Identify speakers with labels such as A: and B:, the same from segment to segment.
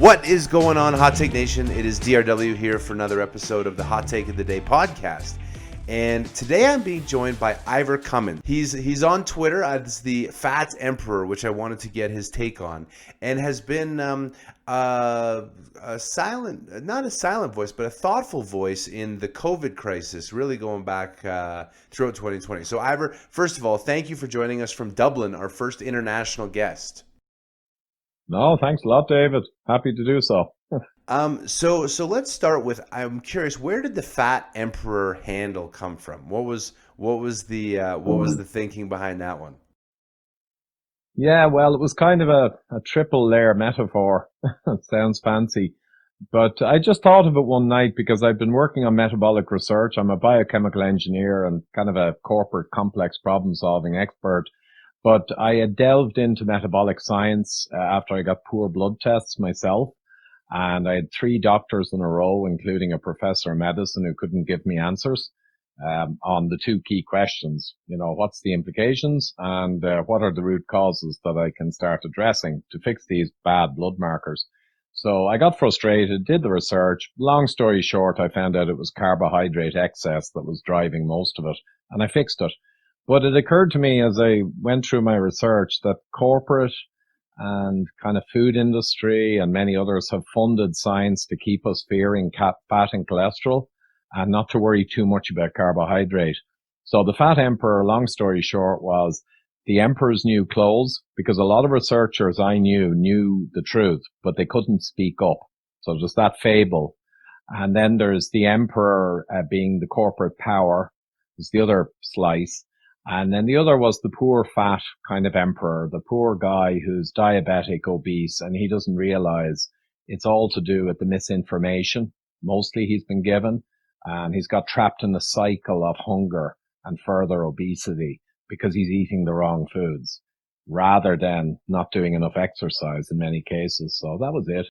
A: What is going on, Hot Take Nation? It is DRW here for another episode of the Hot Take of the Day podcast. And today I'm being joined by IVOR CUMMINS. He's on Twitter as the Fat Emperor, which I wanted to get his take on, and has been a silent, not a silent voice, but a thoughtful voice in the COVID crisis, really going back throughout 2020. So IVOR, first of all, thank you for joining us from Dublin, our first international guest.
B: No, thanks a lot, David. Happy to do so.
A: So let's start with, I'm curious, where did the Fat Emperor handle come from? What was the thinking behind that one?
B: Yeah, well, it was kind of a triple layer metaphor. It sounds fancy, but I just thought of it one night because I've been working on metabolic research. I'm a biochemical engineer and kind of a corporate complex problem solving expert. But I had delved into metabolic science after I got poor blood tests myself. And I had 3 doctors in a row, including a professor of medicine who couldn't give me answers on the 2 key questions. You know, what's the implications and what are the root causes that I can start addressing to fix these bad blood markers? So I got frustrated, did the research. Long story short, I found out it was carbohydrate excess that was driving most of it, and I fixed it. But it occurred to me as I went through my research that corporate and kind of food industry and many others have funded science to keep us fearing fat and cholesterol and not to worry too much about carbohydrate. So the Fat Emperor, long story short, was the emperor's new clothes, because a lot of researchers I knew the truth, but they couldn't speak up. So just that fable. And then there's the emperor being the corporate power, is the other slice. And then the other was the poor fat kind of emperor, the poor guy who's diabetic, obese, and he doesn't realize it's all to do with the misinformation. Mostly he's been given, and he's got trapped in a cycle of hunger and further obesity because he's eating the wrong foods rather than not doing enough exercise in many cases. So that was it.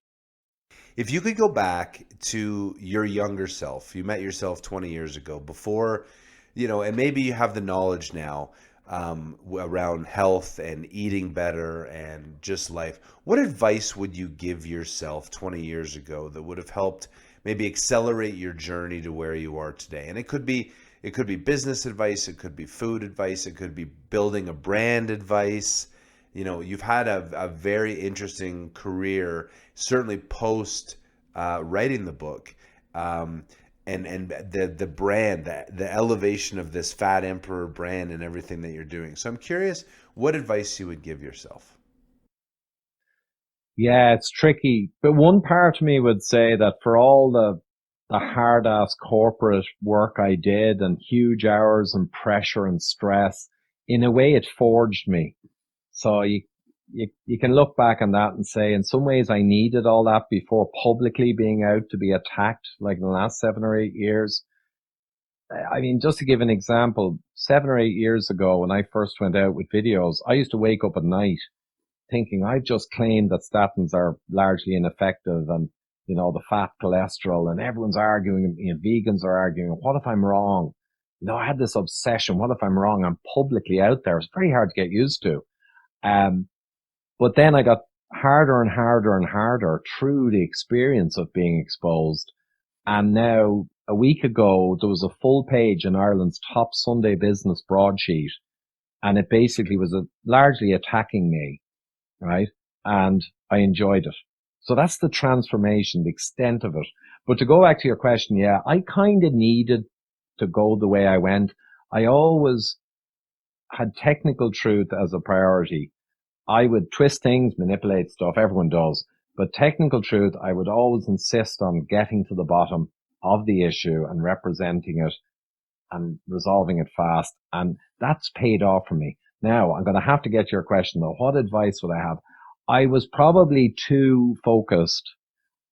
A: If you could go back to your younger self, you met yourself 20 years ago before, you know, and maybe you have the knowledge now around health and eating better and just life. What advice would you give yourself 20 years ago that would have helped maybe accelerate your journey to where you are today? And it could be business advice, it could be food advice, it could be building a brand advice. You know, you've had a very interesting career, certainly post writing the book. And the brand, the elevation of this Fat Emperor brand and everything that you're doing. So I'm curious what advice you would give yourself.
B: Yeah, it's tricky. But one part of me would say that for all the hard-ass corporate work I did and huge hours and pressure and stress, in a way it forged me. So you can look back on that and say, in some ways I needed all that before publicly being out to be attacked, like in the last 7 or 8 years. I mean, just to give an example, 7 or 8 years ago when I first went out with videos, I used to wake up at night thinking I've just claimed that statins are largely ineffective and, you know, the fat cholesterol, and everyone's arguing, you know, vegans are arguing, what if I'm wrong? You know, I had this obsession. What if I'm wrong? I'm publicly out there. It's very hard to get used to. But then I got harder and harder and harder through the experience of being exposed. And now a week ago, there was a full page in Ireland's top Sunday business broadsheet. And it basically was largely attacking me, right? And I enjoyed it. So that's the transformation, the extent of it. But to go back to your question, yeah, I kind of needed to go the way I went. I always had technical truth as a priority. I would twist things, manipulate stuff, everyone does. But technical truth, I would always insist on getting to the bottom of the issue and representing it and resolving it fast. And that's paid off for me. Now, I'm going to have to get to your question though. What advice would I have? I was probably too focused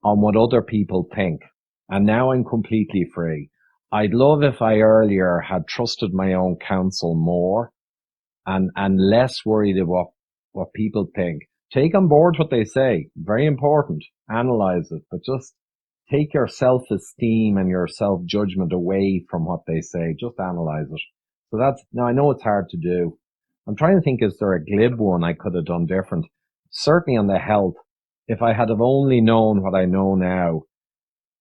B: on what other people think. And now I'm completely free. I'd love if I earlier had trusted my own counsel more and less worried about what people think. Take on board what they say. Very important. Analyze it, but just take your self-esteem and your self-judgment away from what they say. Just analyze it. So now I know it's hard to do. I'm trying to think, is there a glib one I could have done different? Certainly on the health. if I had have only known what I know now,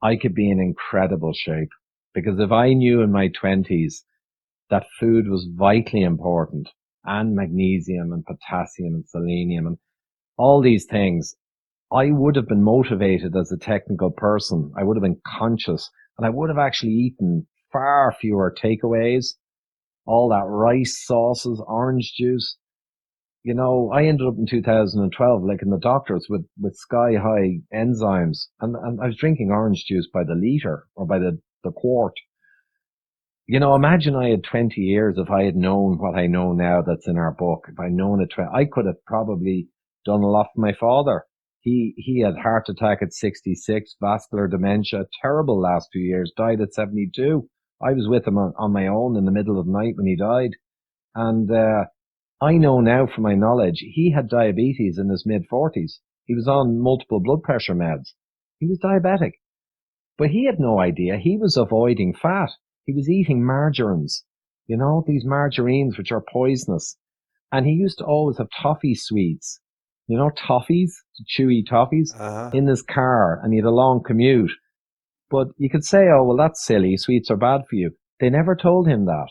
B: I could be in incredible shape. Because if I knew in my 20s that food was vitally important, and magnesium and potassium and selenium and all these things, I would have been motivated as a technical person. I would have been conscious, and I would have actually eaten far fewer takeaways, all that rice, sauces, orange juice. You know, I ended up in 2012, like in the doctors with sky high enzymes, and I was drinking orange juice by the liter or by the quart. You know, imagine I had 20 years if I had known what I know now that's in our book. If I'd known it, I could have probably done a lot for my father. He had heart attack at 66, vascular dementia, terrible last 2 years, died at 72. I was with him on my own in the middle of the night when he died. And, I know now from my knowledge, he had diabetes in his mid 40s. He was on multiple blood pressure meds. He was diabetic. But he had no idea. He was avoiding fat. He was eating margarines, you know, these margarines which are poisonous. And he used to always have toffee sweets, you know, toffees, chewy toffees
A: Uh-huh.
B: in his car, and he had a long commute. But you could say, oh, well, that's silly. Sweets are bad for you. They never told him that.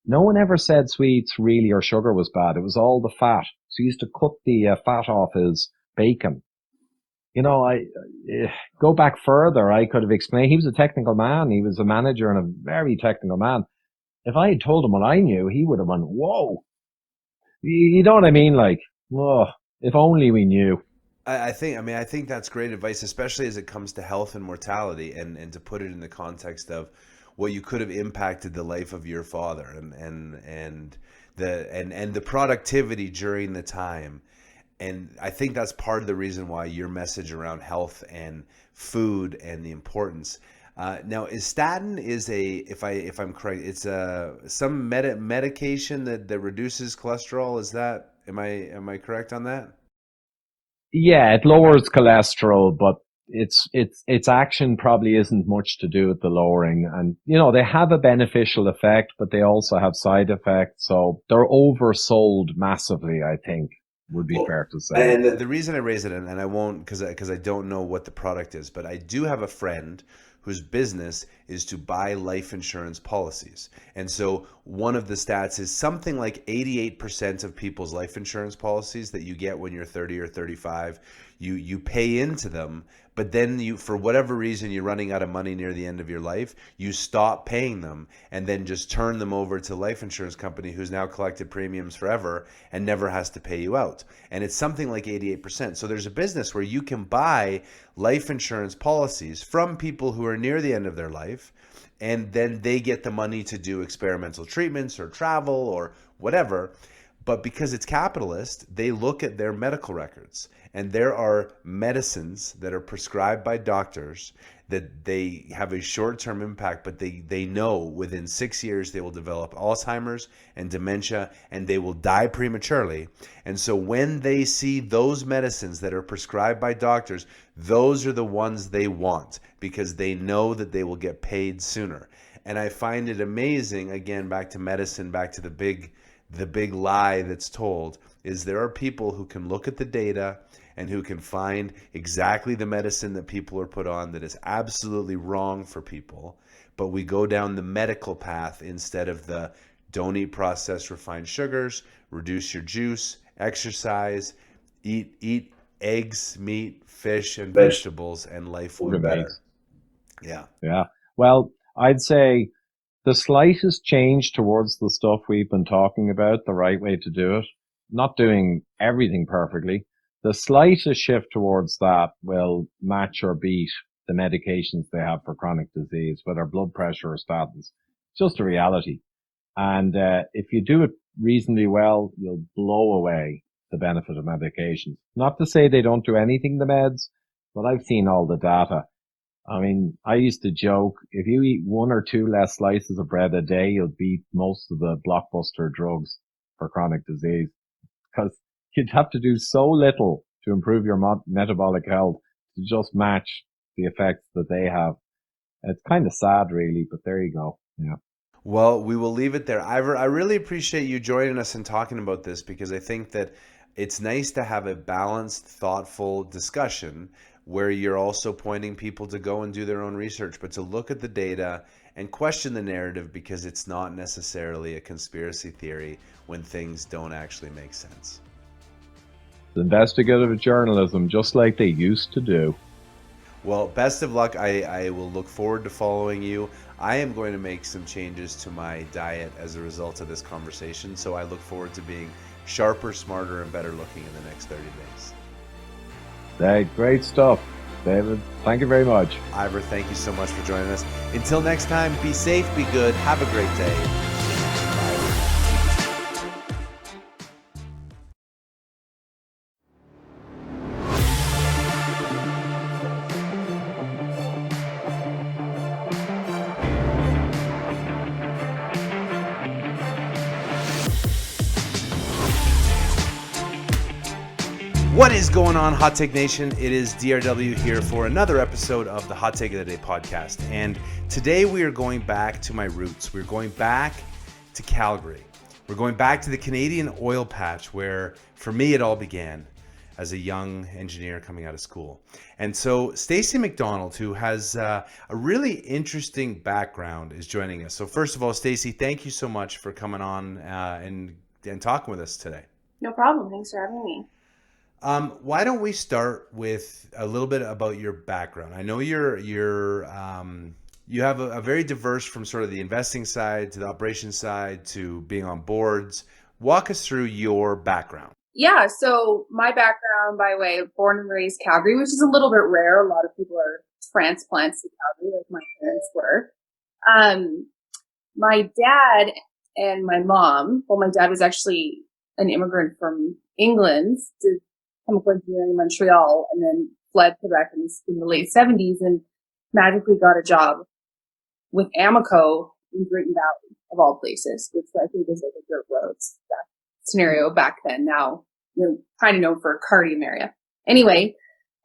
B: No one ever said sweets really or sugar was bad. It was all the fat. So he used to cut the fat off his bacon. You know, I go back further. I could have explained. He was a technical man. He was a manager and a very technical man. If I had told him what I knew, he would have went, "Whoa!" You know what I mean? Like, oh, if only we knew.
A: I think that's great advice, especially as it comes to health and mortality, and to put it in the context of what you could have impacted the life of your father, and the productivity during the time. And I think that's part of the reason why your message around health and food and the importance. Now, is statin is if I'm correct, it's some medication that reduces cholesterol. Is that am I correct on that?
B: Yeah, it lowers cholesterol, but its action probably isn't much to do with the lowering. And you know, they have a beneficial effect, but they also have side effects. So they're oversold massively, I think, would be
A: Well,
B: fair to say.
A: and the reason I raise it, and I won't because I don't know what the product is, but I do have a friend whose business is to buy life insurance policies. And so one of the stats is something like 88% of people's life insurance policies that you get when you're 30 or 35, you pay into them, but then you, for whatever reason, you're running out of money near the end of your life, you stop paying them and then just turn them over to the life insurance company who's now collected premiums forever and never has to pay you out. And it's something like 88%. So there's a business where you can buy life insurance policies from people who are near the end of their life, and then they get the money to do experimental treatments or travel or whatever. But because it's capitalist, they look at their medical records, and there are medicines that are prescribed by doctors that they have a short-term impact, but they know within 6 years they will develop Alzheimer's and dementia, and they will die prematurely. And so when they see those medicines that are prescribed by doctors, those are the ones they want because they know that they will get paid sooner. And I find it amazing, again, back to medicine, back to the big lie that's told, is there are people who can look at the data and who can find exactly the medicine that people are put on that is absolutely wrong for people, but we go down the medical path instead of the don't eat processed refined sugars, reduce your juice, exercise, eat eggs, meat, fish, and
B: Fish,
A: vegetables, and life will be
B: sugar
A: better.
B: base.
A: Yeah.
B: Yeah. Well, I'd say the slightest change towards the stuff we've been talking about, the right way to do it, not doing everything perfectly, the slightest shift towards that will match or beat the medications they have for chronic disease, whether blood pressure or statins. It's just a reality. And if you do it reasonably well, you'll blow away the benefit of medications. Not to say they don't do anything, the meds, but I've seen all the data. I mean, I used to joke, if you eat one or two less slices of bread a day, you'll beat most of the blockbuster drugs for chronic disease, because you'd have to do so little to improve your metabolic health to just match the effects that they have. It's kind of sad, really, but there you go. Yeah.
A: Well, we will leave it there. Ivor, I really appreciate you joining us and talking about this because I think that It's nice to have a balanced, thoughtful discussion where you're also pointing people to go and do their own research, but to look at the data and question the narrative, because it's not necessarily a conspiracy theory when things don't actually make sense.
B: Investigative journalism, just like they used to do.
A: Well, best of luck. I will look forward to following you. I am going to make some changes to my diet as a result of this conversation, so I look forward to being sharper, smarter, and better looking in the next 30 days.
B: Hey, great stuff, David. Thank you very much.
A: Ivor, thank you so much for joining us. Until next time, be safe, be good, have a great day. What is going on, Hot Take Nation? It is DRW here for another episode of the Hot Take of the Day podcast. And today we are going back to my roots. We're going back to Calgary. We're going back to the Canadian oil patch where, for me, it all began as a young engineer coming out of school. And so STACEY McDonald, who has a really interesting background, is joining us. So first of all, STACEY, thank you so much for coming on and talking with us today.
C: No problem. Thanks for having me.
A: Why don't we start with a little bit about your background? I know you have a very diverse, from sort of the investing side to the operations side to being on boards. Walk us through your background.
C: Yeah, so my background, by way of born and raised Calgary, which is a little bit rare. A lot of people are transplants to Calgary, like my parents were. My dad and my mom, well, my dad was actually an immigrant from England, did chemical engineering in Montreal, and then fled Quebec in the late 70s and magically got a job with Amoco in Drayton Valley, of all places, which I think is like a dirt roads scenario back then. Now, kind of known for a cardium area. Anyway,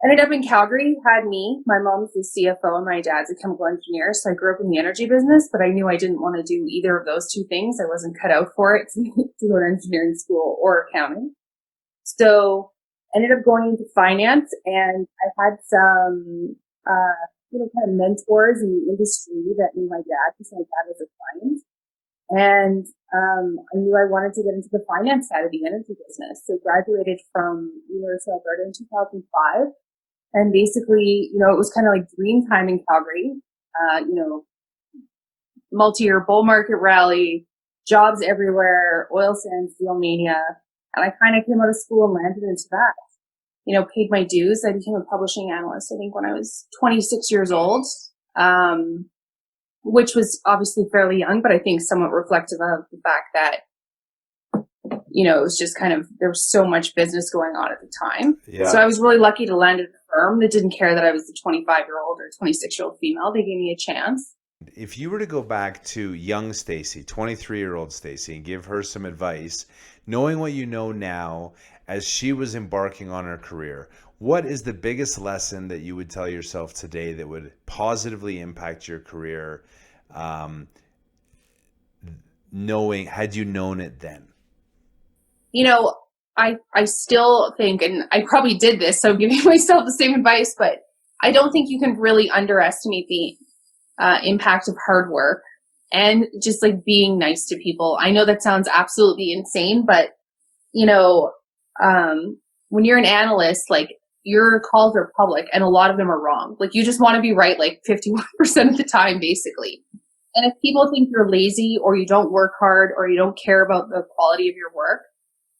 C: ended up in Calgary, had me. My mom's the CFO and my dad's a chemical engineer. So I grew up in the energy business, but I knew I didn't want to do either of those two things. I wasn't cut out for it to go to engineering school or accounting. So ended up going into finance, and I had some, kind of mentors in the industry that knew my dad, because my dad was a client. And I knew I wanted to get into the finance side of the energy business. So graduated from University of Alberta in 2005. And basically, it was kind of like dream time in Calgary. Multi-year bull market rally, jobs everywhere, oil sands, steel mania. And I kind of came out of school and landed into that. Paid my dues. I became a publishing analyst, I think, when I was 26 years old, which was obviously fairly young, but I think somewhat reflective of the fact that, it was just kind of, there was so much business going on at the time. Yeah. So I was really lucky to land at a firm that didn't care that I was a 25-year-old or 26-year-old female. They gave me a chance.
A: If you were to go back to young STACEY, 23-year-old STACEY, and give her some advice, knowing what you know now as she was embarking on her career, what is the biggest lesson that you would tell yourself today that would positively impact your career, had you known it then?
C: I still think, and I probably did this, so I'm giving myself the same advice, but I don't think you can really underestimate the impact of hard work and just like being nice to people. I know that sounds absolutely insane, but when you're an analyst, like your calls are public and a lot of them are wrong. Like you just want to be right like 51% of the time, basically. And if people think you're lazy or you don't work hard or you don't care about the quality of your work,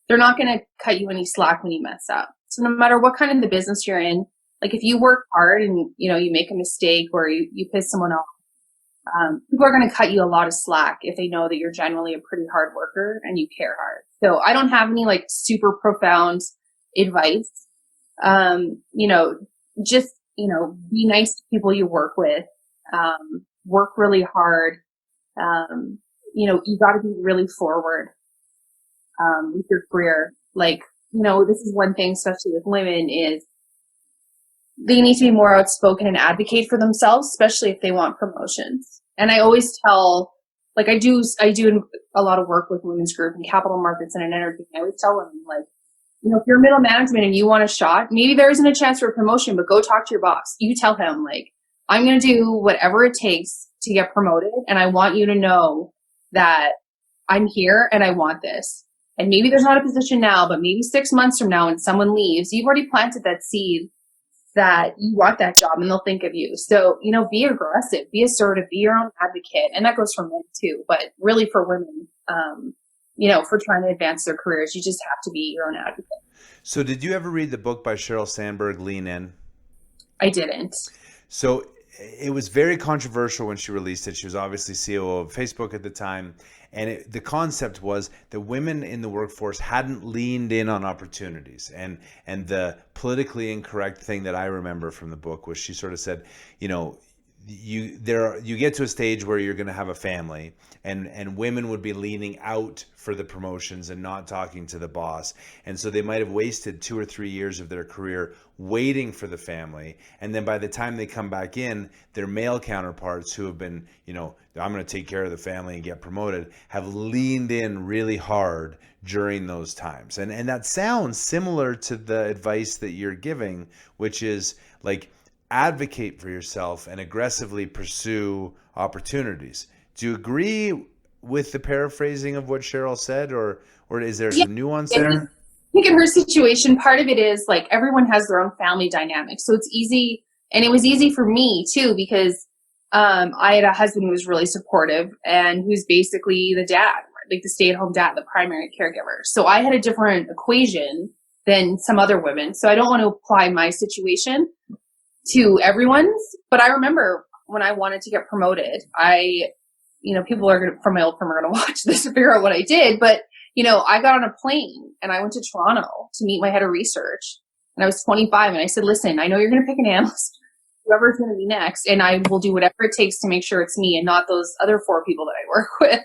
C: they're not going to cut you any slack when you mess up. So no matter what kind of the business you're in, like if you work hard and, you make a mistake or you piss someone off, people are going to cut you a lot of slack if they know that you're generally a pretty hard worker and you care hard. So I don't have any like super profound advice. Just, be nice to people you work with, work really hard. You got to be really forward, with your career. Like, this is one thing, especially with women, is they need to be more outspoken and advocate for themselves, especially if they want promotions. And I always tell, like I do a lot of work with women's group in capital markets and in energy. And I always tell women, like, if you're middle management and you want a shot, maybe there isn't a chance for a promotion, but go talk to your boss. You tell him, like, I'm going to do whatever it takes to get promoted. And I want you to know that I'm here and I want this. And maybe there's not a position now, but maybe 6 months from now when someone leaves, you've already planted that seed that you want that job and they'll think of you. So, be aggressive, be assertive, be your own advocate. And that goes for men too, but really for women, for trying to advance their careers, you just have to be your own advocate.
A: So did you ever read the book by Sheryl Sandberg, Lean In?
C: I didn't.
A: So it was very controversial when she released it. She was obviously CEO of Facebook at the time. And the concept was that women in the workforce hadn't leaned in on opportunities. And the politically incorrect thing that I remember from the book was she sort of said, you get to a stage where you're going to have a family, and women would be leaning out for the promotions and not talking to the boss, and so they might have wasted 2 or 3 years of their career waiting for the family, and then by the time they come back in, their male counterparts who have been, I'm going to take care of the family and get promoted, have leaned in really hard during those times. And that sounds similar to the advice that you're giving, which is like, advocate for yourself and aggressively pursue opportunities. Do you agree with the paraphrasing of what Sheryl said, or is there some nuance there?
C: I think in her situation, part of it is like everyone has their own family dynamic. So it's easy. And it was easy for me too, because I had a husband who was really supportive and who's basically the dad, like the stay-at-home dad, the primary caregiver. So I had a different equation than some other women. So I don't want to apply my situation to everyone's, but I remember when I wanted to get promoted, people from my old firm are going to watch this to figure out what I did, but I got on a plane and I went to Toronto to meet my head of research, and I was 25, and I said, listen, I know you're going to pick an analyst, whoever's going to be next, and I will do whatever it takes to make sure it's me and not those other 4 people that I work with.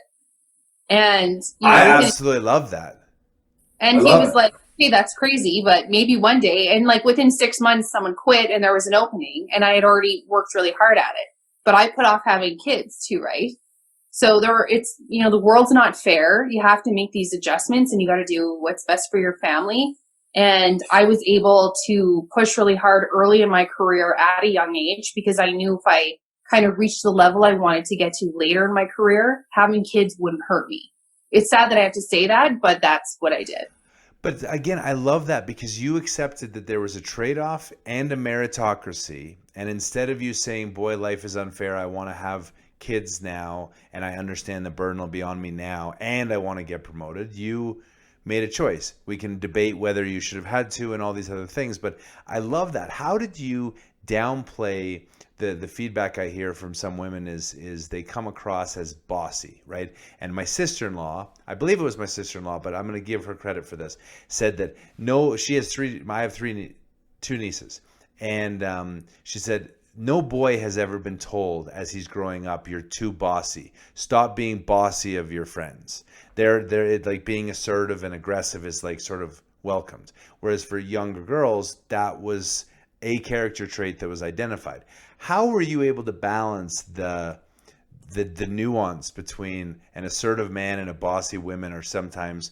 C: And
A: I absolutely love that.
C: And he was like, hey, that's crazy, but maybe one day. And like within 6 months, someone quit and there was an opening, and I had already worked really hard at it. But I put off having kids too, right? So the world's not fair. You have to make these adjustments, and you got to do what's best for your family. And I was able to push really hard early in my career at a young age, because I knew if I kind of reached the level I wanted to get to later in my career, having kids wouldn't hurt me. It's sad that I have to say that, but that's what I did.
A: But again, I love that, because you accepted that there was a trade-off and a meritocracy. And instead of you saying, boy, life is unfair, I want to have kids now, and I understand the burden will be on me now, and I want to get promoted, you made a choice. We can debate whether you should have had to and all these other things, but I love that. How did you downplay the feedback I hear from some women is they come across as bossy, right? And my sister-in-law, I believe it was my sister-in-law, but I'm going to give her credit for this, said that no, she has I have two nieces, and she said, no boy has ever been told as he's growing up, you're too bossy. Stop being bossy of your friends. They're like being assertive and aggressive is like sort of welcomed. Whereas for younger girls, that was a character trait that was identified. How were you able to balance the nuance between an assertive man and a bossy woman are sometimes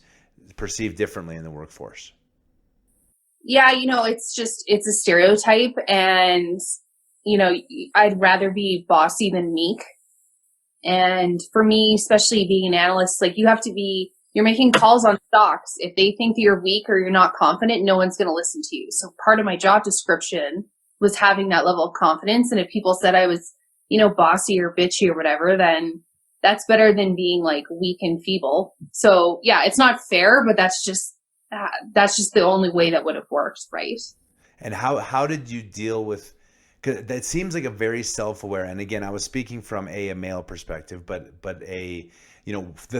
A: perceived differently in the workforce?
C: Yeah, it's a stereotype, and I'd rather be bossy than meek. And for me, especially being an analyst, like you're making calls on stocks. If they think that you're weak or you're not confident, no one's going to listen to you. So part of my job description was having that level of confidence. And if people said I was, bossy or bitchy or whatever, then that's better than being like weak and feeble. So yeah, it's not fair, but that's just the only way that would have worked, right?
A: And how did you deal with? Because that seems like a very self-aware, and again, I was speaking from a male perspective, but the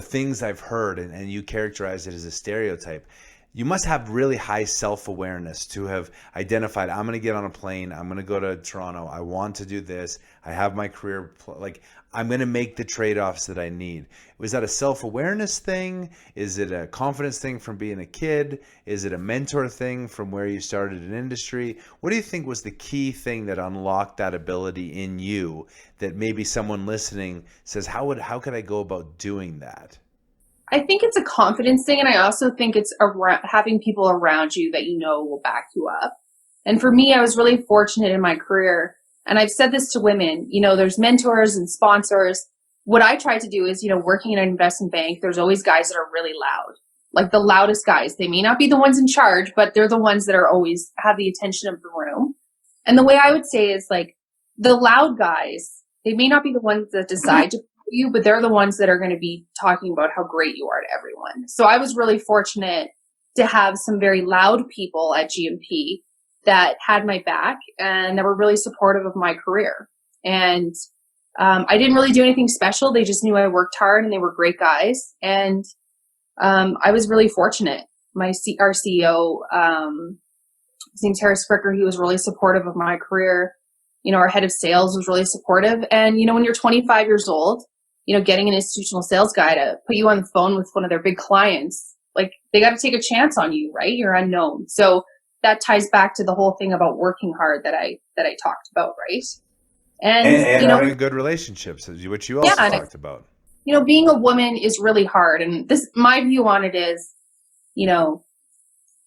A: things I've heard, and you characterize it as a stereotype. You must have really high self-awareness to have identified, I'm going to get on a plane, I'm going to go to Toronto, I want to do this, I have my career, I'm going to make the trade-offs that I need. Was that a self-awareness thing? Is it a confidence thing from being a kid? Is it a mentor thing from where you started in industry? What do you think was the key thing that unlocked that ability in you that maybe someone listening says, how could I go about doing that?
C: I think it's a confidence thing, and I also think it's having people around you that you know will back you up. And for me, I was really fortunate in my career, and I've said this to women, you know, there's mentors and sponsors. What I try to do is, you know, working in an investment bank, there's always guys that are really loud, like the loudest guys. They may not be the ones in charge, but they're the ones that are always have the attention of the room. And the way I would say is like the loud guys, they may not be the ones that decide to you, but they're the ones that are going to be talking about how great you are to everyone. So I was really fortunate to have some very loud people at GMP that had my back and that were really supportive of my career. And I didn't really do anything special. They just knew I worked hard and they were great guys. And I was really fortunate. Our CEO, his name's Harris Fricker, he was really supportive of my career. You know, our head of sales was really supportive. And, you know, when you're 25 years old, you know, getting an institutional sales guy to put you on the phone with one of their big clients, like they got to take a chance on you, right? You're unknown. So that ties back to the whole thing about working hard that I talked about, right?
A: And
C: you know,
A: having good relationships, which you also talked about.
C: You know, being a woman is really hard. And my view on it is, you know,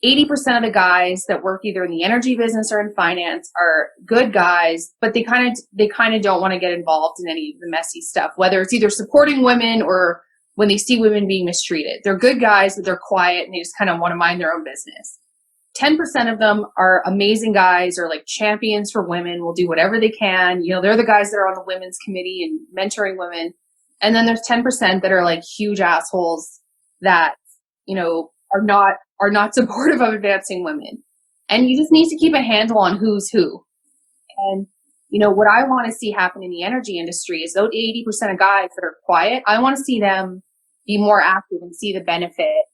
C: 80% of the guys that work either in the energy business or in finance are good guys, but they kind of don't want to get involved in any of the messy stuff, whether it's either supporting women or when they see women being mistreated. They're good guys, but they're quiet and they just kind of want to mind their own business. 10% of them are amazing guys or like champions for women, will do whatever they can. You know, they're the guys that are on the women's committee and mentoring women. And then there's 10% that are like huge assholes that, you know, are not supportive of advancing women. And you just need to keep a handle on who's who. And, you know, what I want to see happen in the energy industry is those 80% of guys that are quiet, I want to see them be more active and see the benefit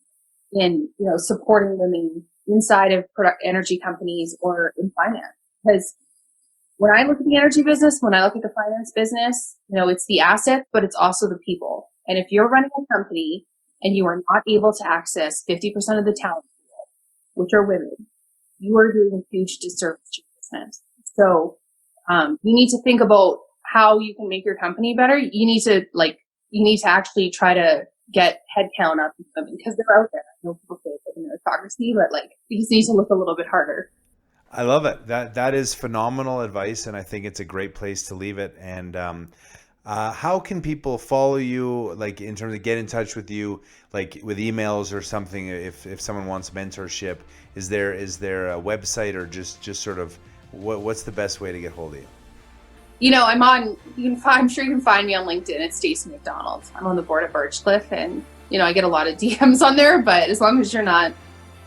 C: in, you know, supporting women inside of energy companies or in finance. Because when I look at the energy business, when I look at the finance business, you know, it's the assets, but it's also the people. And if you're running a company and you are not able to access 50% of the talent pool, which are women, you are doing a huge disservice to your business. So you need to think about how you can make your company better. You need to actually try to get headcount up in women because they're out there. I know people say it's in meritocracy, but like you just need to look a little bit harder.
A: I love it. That is phenomenal advice, and I think it's a great place to leave it. And how can people follow you, like in terms of get in touch with you, like with emails or something? If someone wants mentorship, is there a website or just sort of what's the best way to get hold of you?
C: You know, I'm sure you can find me on LinkedIn. It's STACEY McDonald. I'm on the board of Birchcliff, and you know, I get a lot of DMs on there. But as long as you're not,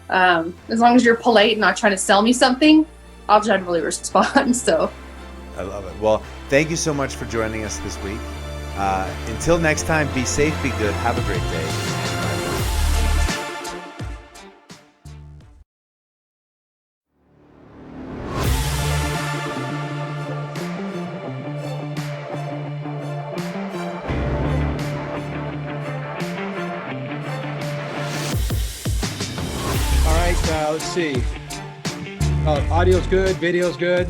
C: as long as you're polite and not trying to sell me something, I'll generally respond. So,
A: I love it. Well, thank you so much for joining us this week. Until next time, be safe, be good, have a great day.
D: Let's see. Audio's good, video's good.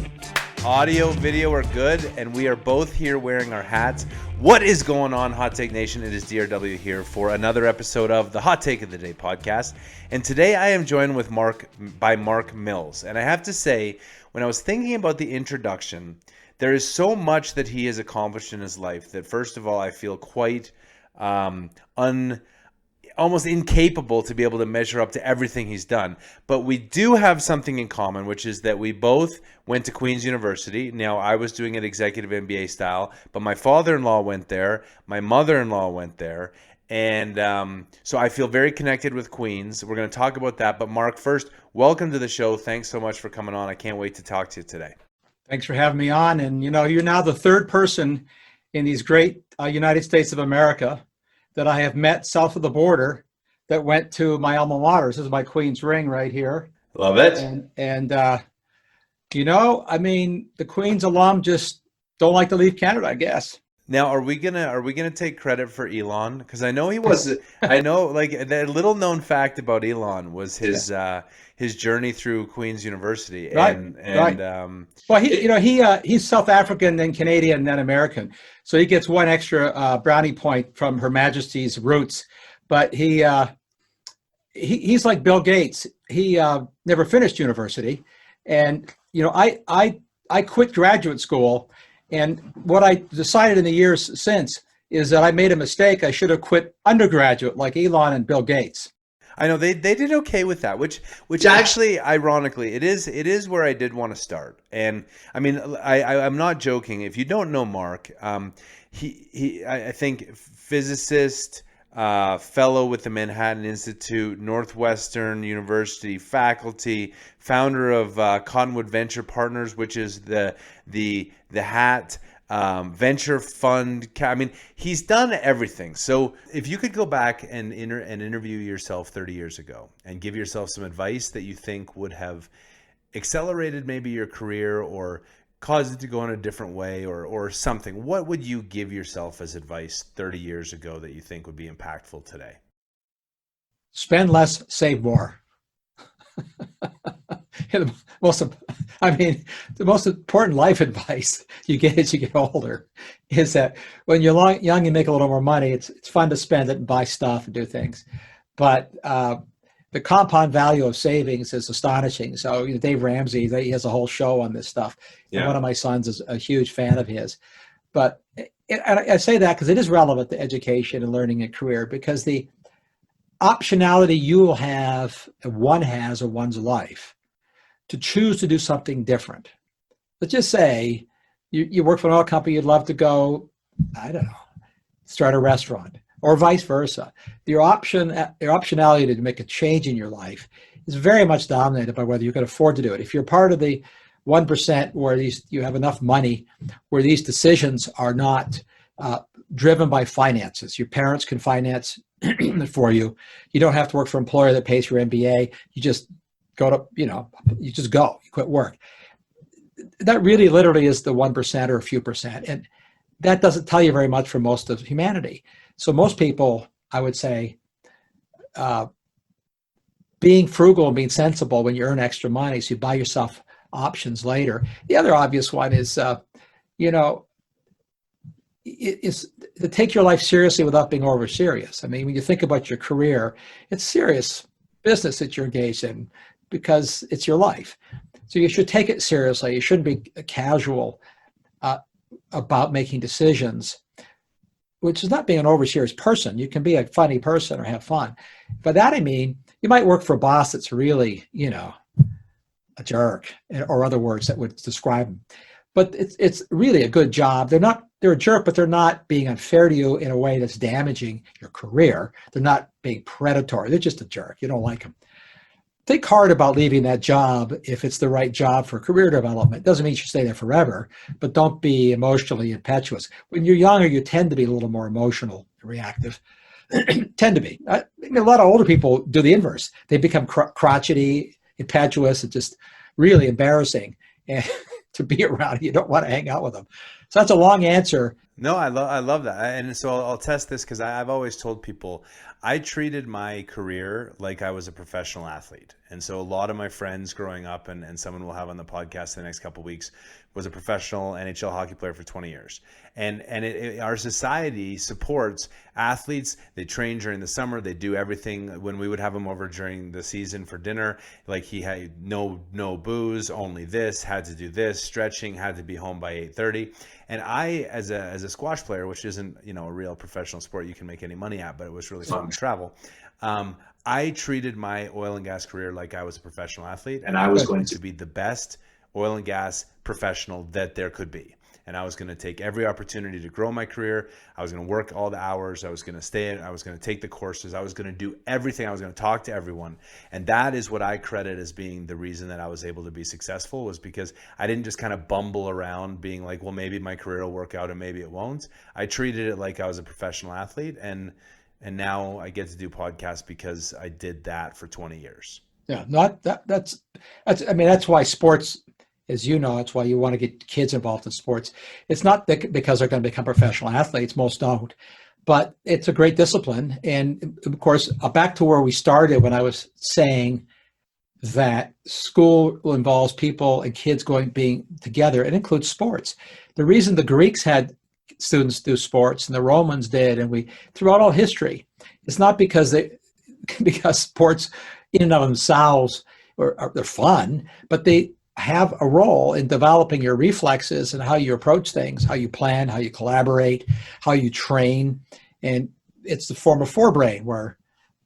A: Audio, video are good, and we are both here wearing our hats. What is going on, Hot Take Nation? It is DRW here for another episode of the Hot Take of the Day podcast. And today I am joined with Mark Mills. And I have to say, when I was thinking about the introduction, there is so much that he has accomplished in his life that, first of all, I feel quite almost incapable to be able to measure up to everything he's done. But we do have something in common, which is that we both went to Queen's University. Now, I was doing it executive MBA style, but my father-in-law went there. My mother-in-law went there. And so I feel very connected with Queen's. We're going to talk about that. But Mark, first, welcome to the show. Thanks so much for coming on. I can't wait to talk to you today.
D: Thanks for having me on. And, you know, you're now the third person in these great United States of America that I have met south of the border that went to my alma mater. This is my Queen's ring right here.
A: Love it.
D: And you know, I mean, the Queen's alum just don't like to leave Canada, I guess.
A: Now, are we gonna take credit for Elon? Because I know he was. I know, like, the little known fact about Elon was his journey through Queen's University.
D: Right. Well, he's South African, then Canadian, then American. So he gets one extra brownie point from Her Majesty's roots. but he's like Bill Gates. He never finished university, and I quit graduate school, and what I decided in the years since is that I made a mistake. I should have quit undergraduate like Elon and Bill Gates.
A: I know they did okay with that, which actually, ironically, it is where I did want to start. And I mean, I'm not joking. If you don't know Mark, I think physicist, fellow with the Manhattan Institute, Northwestern University faculty, founder of Cottonwood Venture Partners, which is the hat. Venture fund. I mean, he's done everything. So if you could go back and interview yourself 30 years ago and give yourself some advice that you think would have accelerated maybe your career or caused it to go in a different way or something, what would you give yourself as advice 30 years ago that you think would be impactful today?
D: Spend less, save more. The most important life advice you get as you get older is that when you're young, you make a little more money. It's fun to spend it and buy stuff and do things, but the compound value of savings is astonishing. So Dave Ramsey, he has a whole show on this stuff. Yeah. And one of my sons is a huge fan of his. But I say that because it is relevant to education and learning and career, because the optionality you will have, one has of one's life, to choose to do something different. Let's just say you work for an oil company, you'd love to go, I don't know, start a restaurant, or vice versa. Your optionality to make a change in your life is very much dominated by whether you can afford to do it. If you're part of the 1% where you have enough money, where these decisions are not driven by finances, your parents can finance for you. You don't have to work for an employer that pays for your MBA. You just go to, you just go, you quit work. That really literally is the 1% or a few percent. And that doesn't tell you very much for most of humanity. So most people, I would say, being frugal and being sensible when you earn extra money, so you buy yourself options later. The other obvious one is, is to take your life seriously without being over serious. I mean, when you think about your career, it's serious business that you're engaged in because it's your life. So you should take it seriously. You shouldn't be casual about making decisions, which is not being an over serious person. You can be a funny person or have fun. By that I mean, you might work for a boss that's really, a jerk, or other words that would describe them. But it's really a good job. They're a jerk, but they're not being unfair to you in a way that's damaging your career. They're not being predatory. They're just a jerk. You don't like them. Think hard about leaving that job if it's the right job for career development. Doesn't mean you should stay there forever, but don't be emotionally impetuous. When you're younger, you tend to be a little more emotional, reactive. Tend to be. A lot of older people do the inverse. They become crotchety, impetuous, and just really embarrassing. And to be around, you don't want to hang out with them. So that's a long answer.
A: No, I love that. And so I'll test this because I've always told people I treated my career like I was a professional athlete. And so a lot of my friends growing up, and someone we'll have on the podcast in the next couple of weeks, was a professional NHL hockey player for 20 years. And our society supports athletes. They train during the summer. They do everything. When we would have them over during the season for dinner, like he had no booze, only this, had to do this, stretching, had to be home by 8:30. And I, as a squash player, which isn't, a real professional sport you can make any money at, but it was really fun to travel. I treated my oil and gas career like I was a professional athlete, and I was going to be the best oil and gas professional that there could be. And I was going to take every opportunity to grow my career. I was going to work all the hours. I was going to stay in. I was going to take the courses. I was going to do everything. I was going to talk to everyone. And that is what I credit as being the reason that I was able to be successful, was because I didn't just kind of bumble around being like, well, maybe my career will work out and maybe it won't. I treated it like I was a professional athlete. And now I get to do podcasts because I did that for 20 years.
D: Yeah, that's why sports, as you know, it's why you want to get kids involved in sports. It's not because they're going to become professional athletes. Most don't, but it's a great discipline. And of course, back to where we started when I was saying that school involves people and kids being together. It includes sports. The reason the Greeks had students do sports and the Romans did, and throughout all history, it's not because because sports in and of themselves they're fun, but they have a role in developing your reflexes and how you approach things, how you plan, how you collaborate, how you train. And it's the form of forebrain, where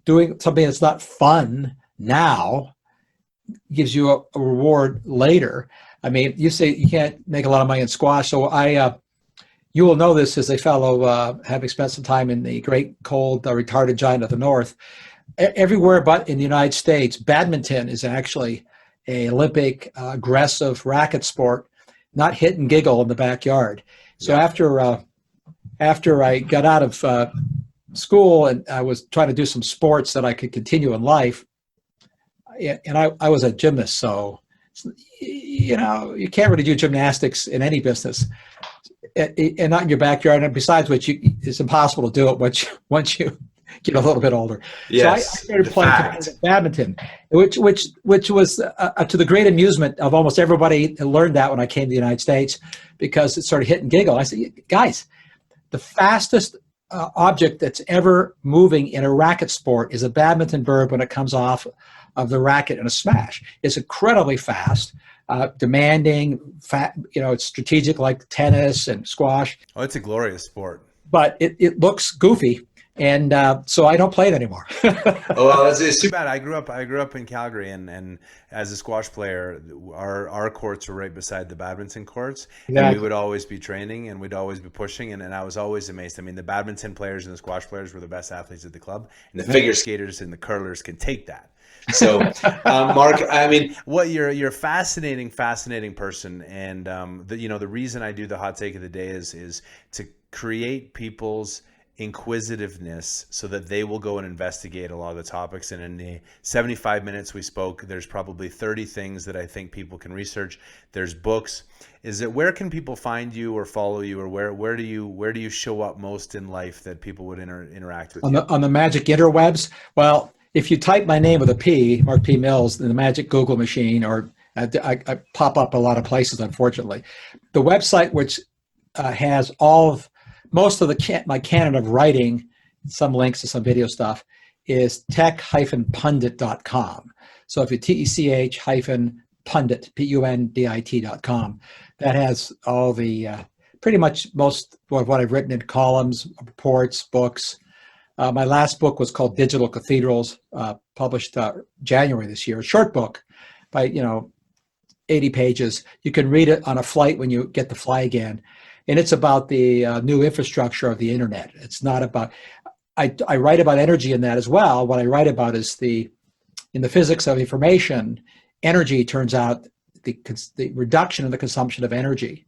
D: doing something that's not fun now gives you a reward later. I mean, you say you can't make a lot of money in squash, so you will know this as a fellow having spent some time in the great cold retarded giant of the north. Everywhere but in the United States, badminton is actually a Olympic aggressive racket sport, not hit and giggle in the backyard. So after I got out of school and I was trying to do some sports that I could continue in life, and I was a gymnast, so you know, you can't really do gymnastics in any business, and not in your backyard. And besides which, it's impossible to do it once you get a little bit older.
A: Yes,
D: so I started playing competitive badminton, which was to the great amusement of almost everybody who learned that when I came to the United States, because it started hit and giggle. I said, guys, the fastest object that's ever moving in a racket sport is a badminton bird when it comes off of the racket in a smash. It's incredibly fast, demanding, it's strategic like tennis and squash.
A: Oh, it's a glorious sport.
D: But it looks goofy. And so I don't play it anymore.
A: Oh, well, it's too bad. I grew up in Calgary, and as a squash player, our courts were right beside the badminton courts. Exactly. And we would always be training, and we'd always be pushing, and I was always amazed. I mean, the badminton players and the squash players were the best athletes at the club, and the figure skaters and the curlers can take that. So, Mark, I mean, you're a fascinating person, and the reason I do the hot take of the day is to create people's inquisitiveness so that they will go and investigate a lot of the topics. And in the 75 minutes we spoke, there's probably 30 things that I think people can research. There's books. Where can people find you or follow you, or where do you show up most in life that people would interact with you?
D: On the magic interwebs? Well, if you type my name with a P, Mark P. Mills, in the magic Google machine, or I pop up a lot of places, unfortunately. The website, which has most of my canon of writing, some links to some video stuff, is tech-pundit.com. So if you tech-pundit, pundit.com, that has all the pretty much most of what I've written in columns, reports, books. My last book was called Digital Cathedrals, published January this year. A short book by 80 pages. You can read it on a flight when you get to fly again. And it's about the new infrastructure of the internet. It's not about, I write about energy in that as well. What I write about is in the physics of information, energy turns out the reduction in the consumption of energy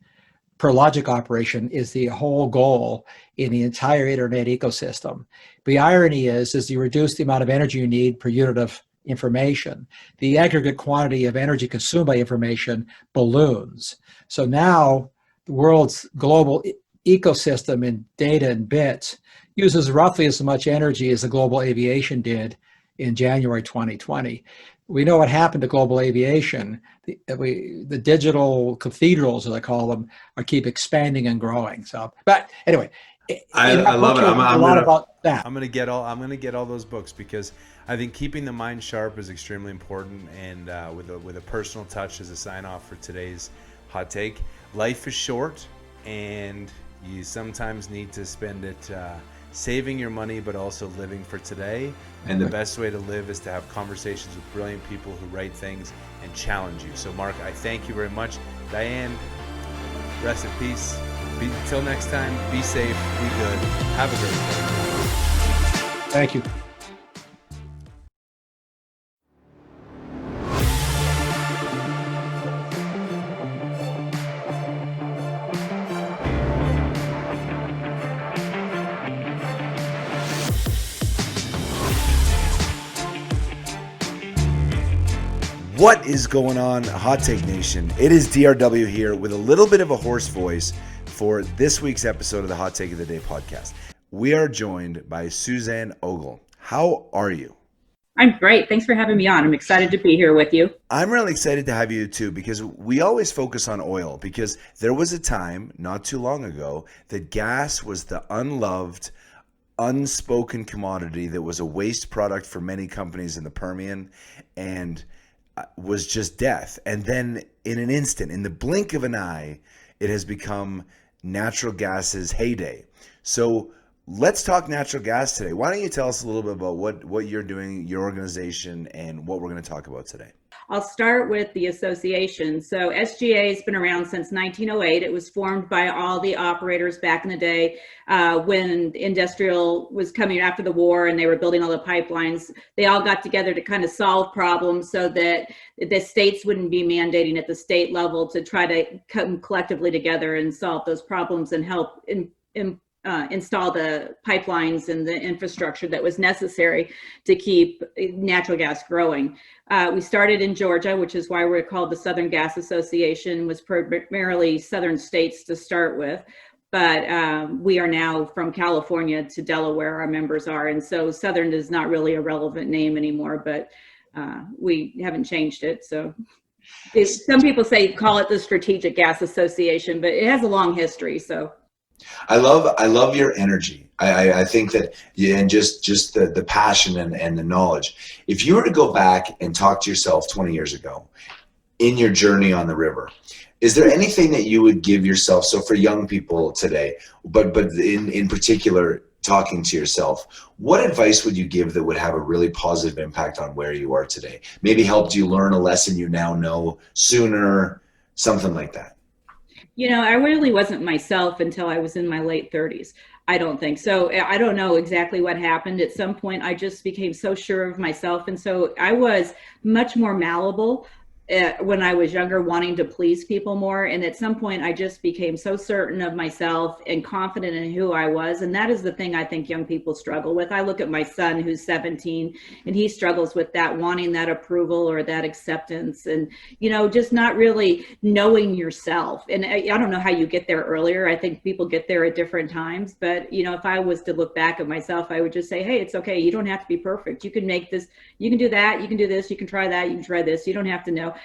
D: per logic operation is the whole goal in the entire internet ecosystem. The irony is you reduce the amount of energy you need per unit of information. The aggregate quantity of energy consumed by information balloons. So now, the world's global ecosystem in data and bits uses roughly as much energy as the global aviation did in January 2020. We know what happened to global aviation. The digital cathedrals, as I call them, keep expanding and growing. So, but anyway,
A: I love it.
D: About that.
A: I'm gonna get all those books, because I think keeping the mind sharp is extremely important. And with a personal touch as a sign off for today's hot take. Life is short, and you sometimes need to spend it saving your money, but also living for today. And the best way to live is to have conversations with brilliant people who write things and challenge you. So, Mark, I thank you very much. Diane, rest in peace. Until next time, be safe, be good. Have a great day.
D: Thank you.
A: What is going on, Hot Take Nation? It is DRW here with a little bit of a hoarse voice for this week's episode of the Hot Take of the Day podcast. We are joined by SUZANNE OGLE. How are you?
E: I'm great. Thanks for having me on. I'm excited to be here with you.
A: I'm really excited to have you too, because we always focus on oil, because there was a time not too long ago that gas was the unloved, unspoken commodity that was a waste product for many companies in the Permian, and was just death. And then in an instant, in the blink of an eye, it has become natural gas's heyday. So let's talk natural gas today. Why don't you tell us a little bit about what you're doing, your organization, and what we're going to talk about today?
E: I'll start with the association. So SGA has been around since 1908. It was formed by all the operators back in the day when industrial was coming after the war and they were building all the pipelines. They all got together to kind of solve problems so that the states wouldn't be mandating at the state level, to try to come collectively together and solve those problems and help install the pipelines and the infrastructure that was necessary to keep natural gas growing. We started in Georgia, which is why we're called the Southern Gas Association, was primarily southern states to start with. But we are now from California to Delaware, our members are. And so Southern is not really a relevant name anymore, but we haven't changed it. So some people call it the Strategic Gas Association, but it has a long history. So
A: I love your energy. I think that, and just the passion and the knowledge. If you were to go back and talk to yourself 20 years ago in your journey on the river, is there anything that you would give yourself? So for young people today, but in particular, talking to yourself, what advice would you give that would have a really positive impact on where you are today? Maybe helped you learn a lesson you now know sooner, something like that.
E: You know, I really wasn't myself until I was in my late 30s. I don't think so. I don't know exactly what happened. At some point, I just became so sure of myself. And so I was much more malleable when I was younger, wanting to please people more. And at some point, I just became so certain of myself and confident in who I was. And that is the thing I think young people struggle with. I look at my son, who's 17, and he struggles with that, wanting that approval or that acceptance, and, you know, just not really knowing yourself. And I don't know how you get there earlier. I think people get there at different times. But, you know, if I was to look back at myself, I would just say, hey, it's okay. You don't have to be perfect. You can make this, you can do that, you can do this, you can try that, you can try this. You don't have to know.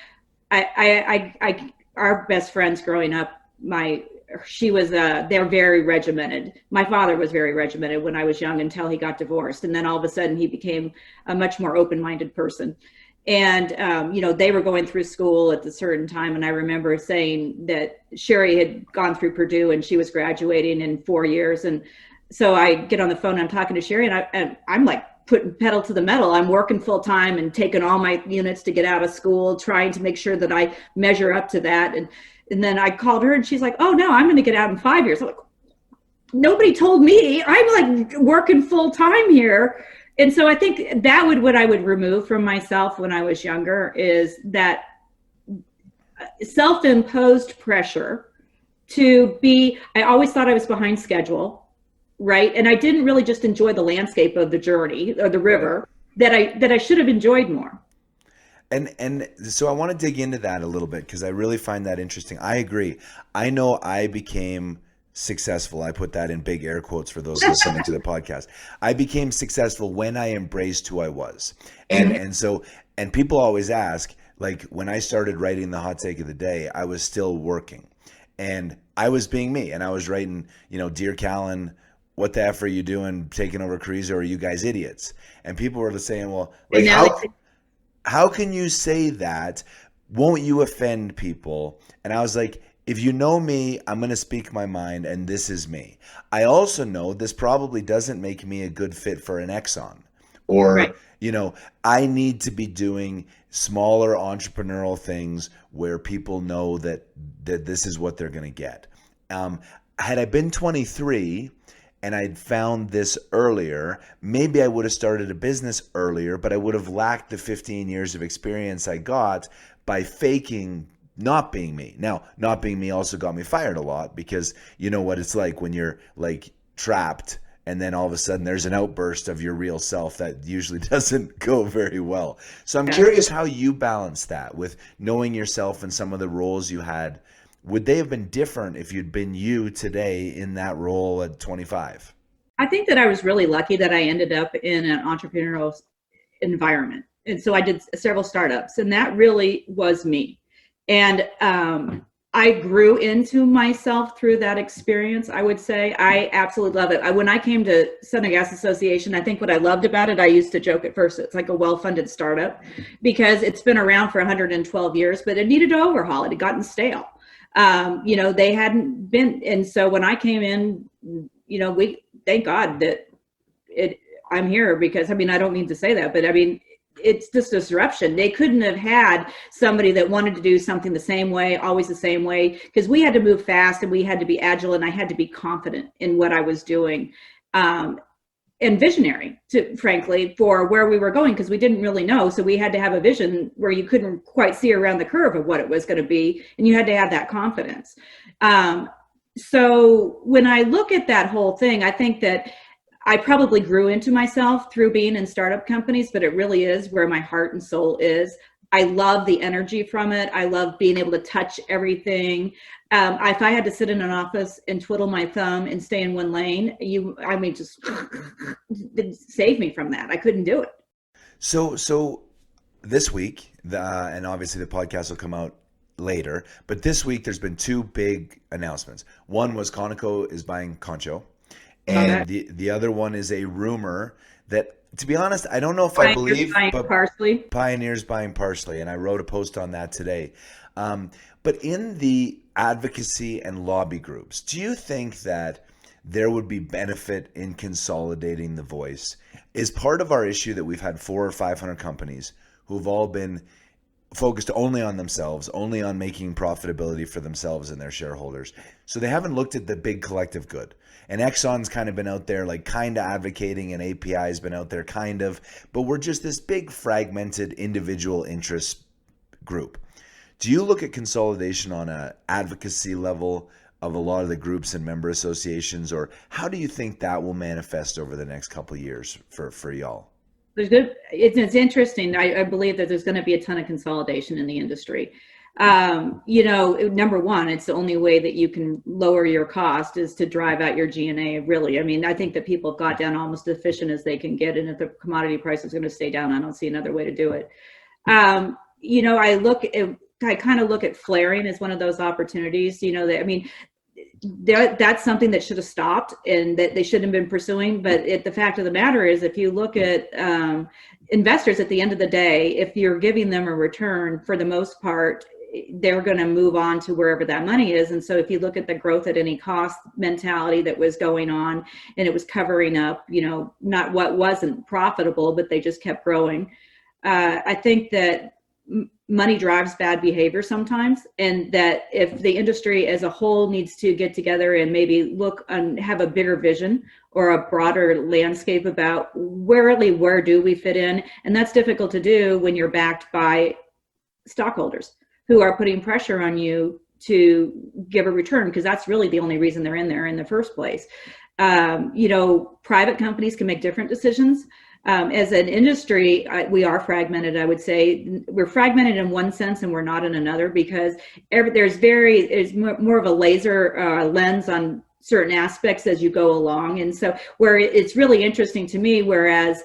E: Our best friends growing up, they're very regimented. My father was very regimented when I was young until he got divorced. And then all of a sudden he became a much more open-minded person. And, you know, they were going through school at a certain time. And I remember saying that Sherry had gone through Purdue and she was graduating in 4 years. And so I get on the phone, I'm talking to Sherry, and I'm like, putting pedal to the metal. I'm working full time and taking all my units to get out of school, trying to make sure that I measure up to that. And then I called her and she's like, oh no, I'm going to get out in 5 years. I'm like, nobody told me. I'm like working full time here. And so I think that what I would remove from myself when I was younger is that self-imposed pressure to be, I always thought I was behind schedule. Right. And I didn't really just enjoy the landscape of the journey or the river that I should have enjoyed more.
A: And so I want to dig into that a little bit because I really find that interesting. I agree. I know I became successful. I put that in big air quotes for those listening to the podcast. I became successful when I embraced who I was. And people always ask, like, when I started writing the hot take of the day, I was still working and I was being me, and I was writing, you know, Dear Callan, what the F are you doing taking over Carrizo? Are you guys idiots? And people were saying, well, like, how can you say that? Won't you offend people? And I was like, if you know me, I'm going to speak my mind, and this is me. I also know this probably doesn't make me a good fit for an Exxon. Or, right. You know, I need to be doing smaller entrepreneurial things where people know that this is what they're going to get. Had I been 23 and I'd found this earlier, maybe I would have started a business earlier, but I would have lacked the 15 years of experience I got by faking not being me. Now, not being me also got me fired a lot because you know what it's like when you're like trapped and then all of a sudden there's an outburst of your real self that usually doesn't go very well. So I'm curious how you balance that with knowing yourself and some of the roles you had. Would they have been different if you'd been you today in that role at 25?
E: I think that I was really lucky that I ended up in an entrepreneurial environment. And so I did several startups, and that really was me. And I grew into myself through that experience, I would say. I absolutely love it. When I came to Southern Gas Association, I think what I loved about it, I used to joke at first, it's like a well-funded startup because it's been around for 112 years, but it needed to overhaul. It had gotten stale. They hadn't been. And so when I came in, thank God that I'm here because, I don't mean to say that, but it's just disruption. They couldn't have had somebody that wanted to do something the same way, always the same way, because we had to move fast and we had to be agile and I had to be confident in what I was doing, and visionary, frankly, for where we were going, because we didn't really know. So we had to have a vision where you couldn't quite see around the curve of what it was going to be, and you had to have that confidence. So when I look at that whole thing, I think that I probably grew into myself through being in startup companies, but it really is where my heart and soul is. I love the energy from it. I love being able to touch everything. If I had to sit in an office and twiddle my thumb and stay in one lane, just save me from that. I couldn't do it.
A: So this week, and obviously the podcast will come out later, but this week there's been two big announcements. One was Conoco is buying Concho. And the other one is a rumor that, to be honest, I don't know if I believe, but Pioneers buying Parsley. And I wrote a post on that today. But in the advocacy and lobby groups, do you think that there would be benefit in consolidating the voice? Is part of our issue that we've had 400 or 500 companies who've all been focused only on themselves, only on making profitability for themselves and their shareholders. So they haven't looked at the big collective good. And Exxon's kind of been out there like kind of advocating, and API's been out there kind of, but we're just this big fragmented individual interest group. Do you look at consolidation on an advocacy level of a lot of the groups and member associations, or how do you think that will manifest over the next couple of years for y'all?
E: It's interesting. I believe that there's going to be a ton of consolidation in the industry. Number one, it's the only way that you can lower your cost is to drive out your G&A. Really, I think that people have got down almost as efficient as they can get, and if the commodity price is going to stay down, I don't see another way to do it. I kind of look at flaring as one of those opportunities. That's something that should have stopped and that they shouldn't have been pursuing. But the fact of the matter is, if you look at investors at the end of the day, if you're giving them a return, for the most part, they're going to move on to wherever that money is. And so if you look at the growth at any cost mentality that was going on, and it was covering up, not what wasn't profitable, but they just kept growing. I think that money drives bad behavior sometimes, and that if the industry as a whole needs to get together and maybe look and have a bigger vision or a broader landscape about where do we fit in, and that's difficult to do when you're backed by stockholders who are putting pressure on you to give a return, because that's really the only reason they're in there in the first place. Private companies can make different decisions. As an industry, we are fragmented. I would say we're fragmented in one sense and we're not in another, because there's more of a laser lens on certain aspects as you go along. And so where it's really interesting to me, whereas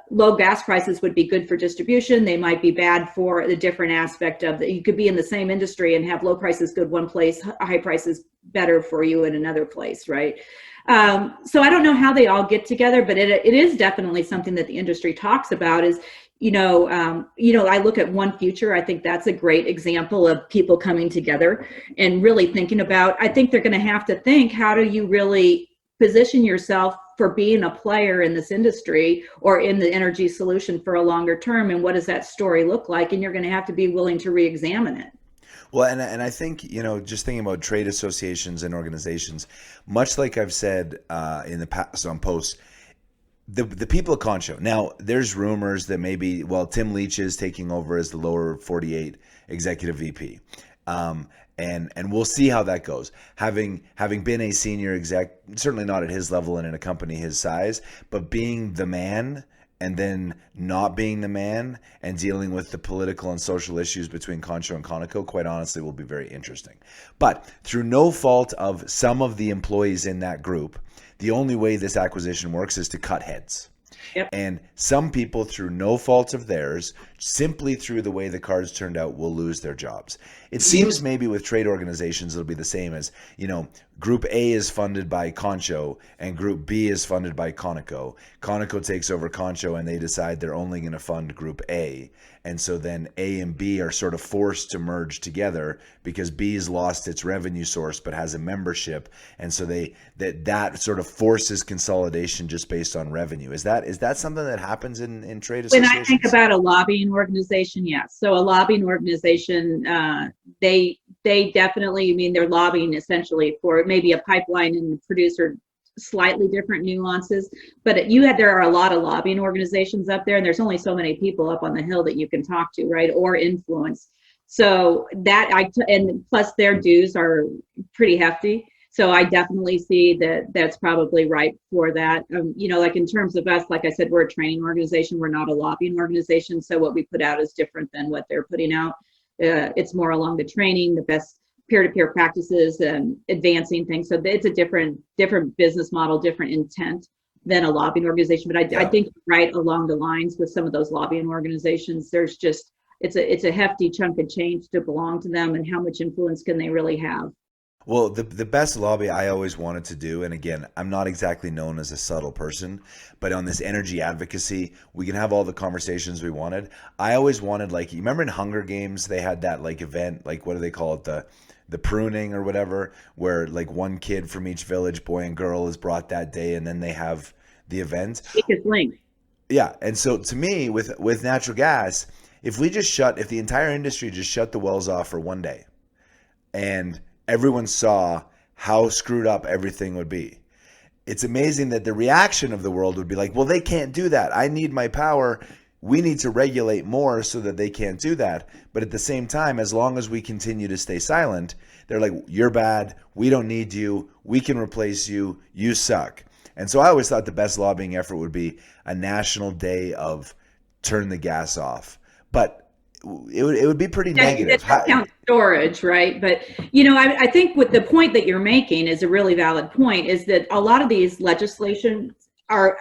E: low gas prices would be good for distribution, they might be bad for the different aspect of that. You could be in the same industry and have low prices good one place, high prices better for you in another place, right? So I don't know how they all get together, but it is definitely something that the industry talks about is, I look at One Future. I think that's a great example of people coming together and really thinking about, I think they're going to have to think, how do you really position yourself for being a player in this industry or in the energy solution for a longer term? And what does that story look like? And you're going to have to be willing to re-examine it.
A: Well, and I think, just thinking about trade associations and organizations, much like I've said in the past on posts, the people of Concho. Now, there's rumors that maybe, Tim Leach is taking over as the lower 48 executive VP. And we'll see how that goes. Having been a senior exec, certainly not at his level and in a company his size, but being the man and then not being the man and dealing with the political and social issues between Concho and Conoco, quite honestly, will be very interesting. But through no fault of some of the employees in that group, the only way this acquisition works is to cut heads.
E: Yep.
A: And some people, through no fault of theirs, simply through the way the cards turned out, will lose their jobs. It seems maybe with trade organizations, it'll be the same as, Group A is funded by Concho and Group B is funded by Conoco. Conoco takes over Concho and they decide they're only going to fund Group A. And so then A and B are sort of forced to merge together because B's lost its revenue source but has a membership. And so that sort of forces consolidation just based on revenue. Is that something that happens in trade
E: When
A: associations?
E: I think about a lobbying organization, yes. So a lobbying organization, they definitely, they're lobbying essentially for maybe a pipeline and producer, slightly different nuances. But there are a lot of lobbying organizations up there, and there's only so many people up on the Hill that you can talk to, right, or influence. So and plus their dues are pretty hefty. So I definitely see that's probably right for that. Like in terms of us, like I said, we're a training organization. We're not a lobbying organization. So what we put out is different than what they're putting out. It's more along the training, the best peer-to-peer practices, and advancing things. So it's a different business model, different intent than a lobbying organization. But I think right along the lines with some of those lobbying organizations, there's just, it's a hefty chunk of change to belong to them, and how much influence can they really have?
A: Well, the best lobby I always wanted to do, and again, I'm not exactly known as a subtle person, but on this energy advocacy, we can have all the conversations we wanted. I always wanted, you remember in Hunger Games, they had that event, what do they call it, the pruning or whatever, where one kid from each village, boy and girl, is brought that day, and then they have the event.
E: Weakest link.
A: Yeah, and so to me, with natural gas, if the entire industry just shut the wells off for one day, and everyone saw how screwed up everything would be, it's amazing that the reaction of the world would be like, well, they can't do that. I need my power. We need to regulate more so that they can't do that. But at the same time, as long as we continue to stay silent, they're like, you're bad. We don't need you. We can replace you. You suck. And so I always thought the best lobbying effort would be a national day of turn the gas off. But it would be pretty negative.
E: That counts storage, right? But I think with the point that you're making is a really valid point, is that a lot of these legislations are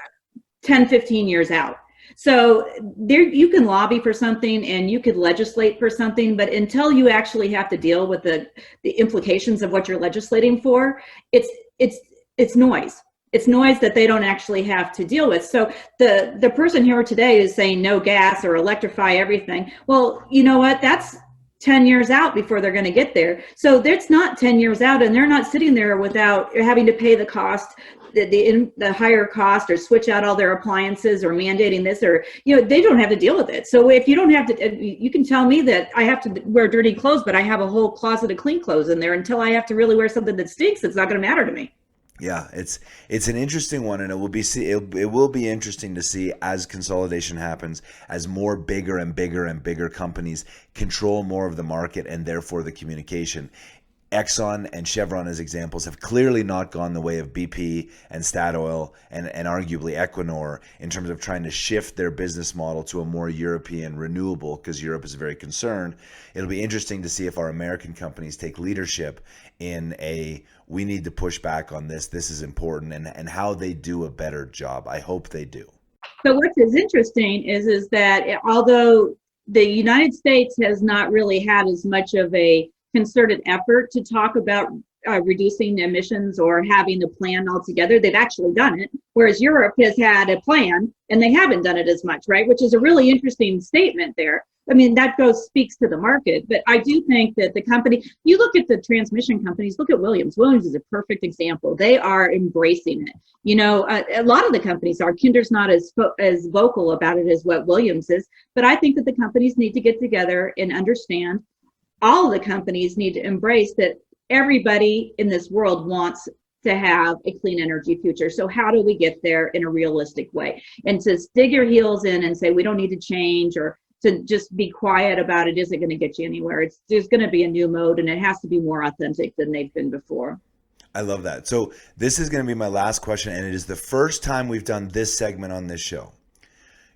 E: 10, 15 years out. So you can lobby for something and you could legislate for something, but until you actually have to deal with the implications of what you're legislating for, it's noise. It's noise that they don't actually have to deal with. So the person here today is saying no gas or electrify everything. Well, you know what? That's 10 years out before they're going to get there. So that's not 10 years out, and they're not sitting there without having to pay the cost, the higher cost, or switch out all their appliances, or mandating this, or they don't have to deal with it. So if you don't have to, you can tell me that I have to wear dirty clothes, but I have a whole closet of clean clothes in there. Until I have to really wear something that stinks, it's not going to matter to me.
A: Yeah, it's an interesting one, and it will be interesting to see as consolidation happens, as more bigger and bigger and bigger companies control more of the market and therefore the communication. Exxon and Chevron, as examples, have clearly not gone the way of BP and Statoil and arguably Equinor in terms of trying to shift their business model to a more European renewable, because Europe is very concerned. It'll be interesting to see if our American companies take leadership in we need to push back on this is important, and how they do a better job. I hope they do.
E: So what is interesting is that although the United States has not really had as much of a concerted effort to talk about reducing emissions or having a plan altogether, they've actually done it, whereas Europe has had a plan and they haven't done it as much, right? Which is a really interesting statement there. That speaks to the market, but I do think that you look at the transmission companies, look at Williams. Williams is a perfect example. They are embracing it. A lot of the companies are. Kinder's not as vocal about it as what Williams is, but I think that the companies need to get together and understand. All of the companies need to embrace that everybody in this world wants to have a clean energy future. So how do we get there in a realistic way? And to dig your heels in and say we don't need to change, or to just be quiet about it, isn't going to get you anywhere. There's going to be a new mode, and it has to be more authentic than they've been before.
A: I love that. So this is going to be my last question, and it is the first time we've done this segment on this show.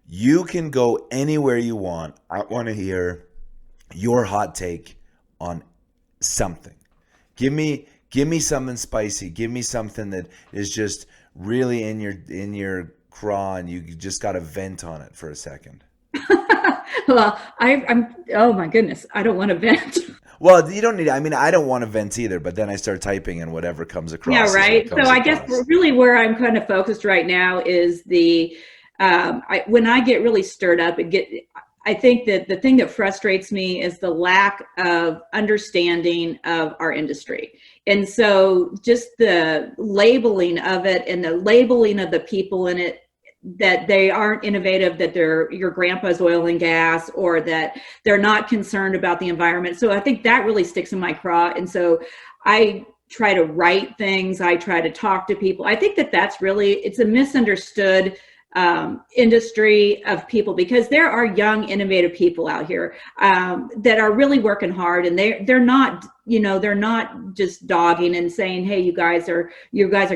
A: You can go anywhere you want. I want to hear your hot take on something. Give me something spicy. Give me something that is just really in your craw and you just got to vent on it for a second?
E: Well, I'm, oh my goodness, I don't want to vent.
A: Well, you don't need, I mean, I don't want to vent either, but then I start typing and whatever comes across.
E: Yeah,
A: is what
E: right.
A: comes
E: So I guess
A: across.
E: really where I'm kind of focused right now is when I get really stirred up, I think that the thing that frustrates me is the lack of understanding of our industry. And so just the labeling of it and the labeling of the people in it, that they aren't innovative, that they're your grandpa's oil and gas, or that they're not concerned about the environment. So I think that really sticks in my craw. And so I try to write things. I try to talk to people. I think that that's really, it's a misunderstood industry of people, because there are young, innovative people out here that are really working hard, and they're not, they're not just dogging and saying, hey, you guys are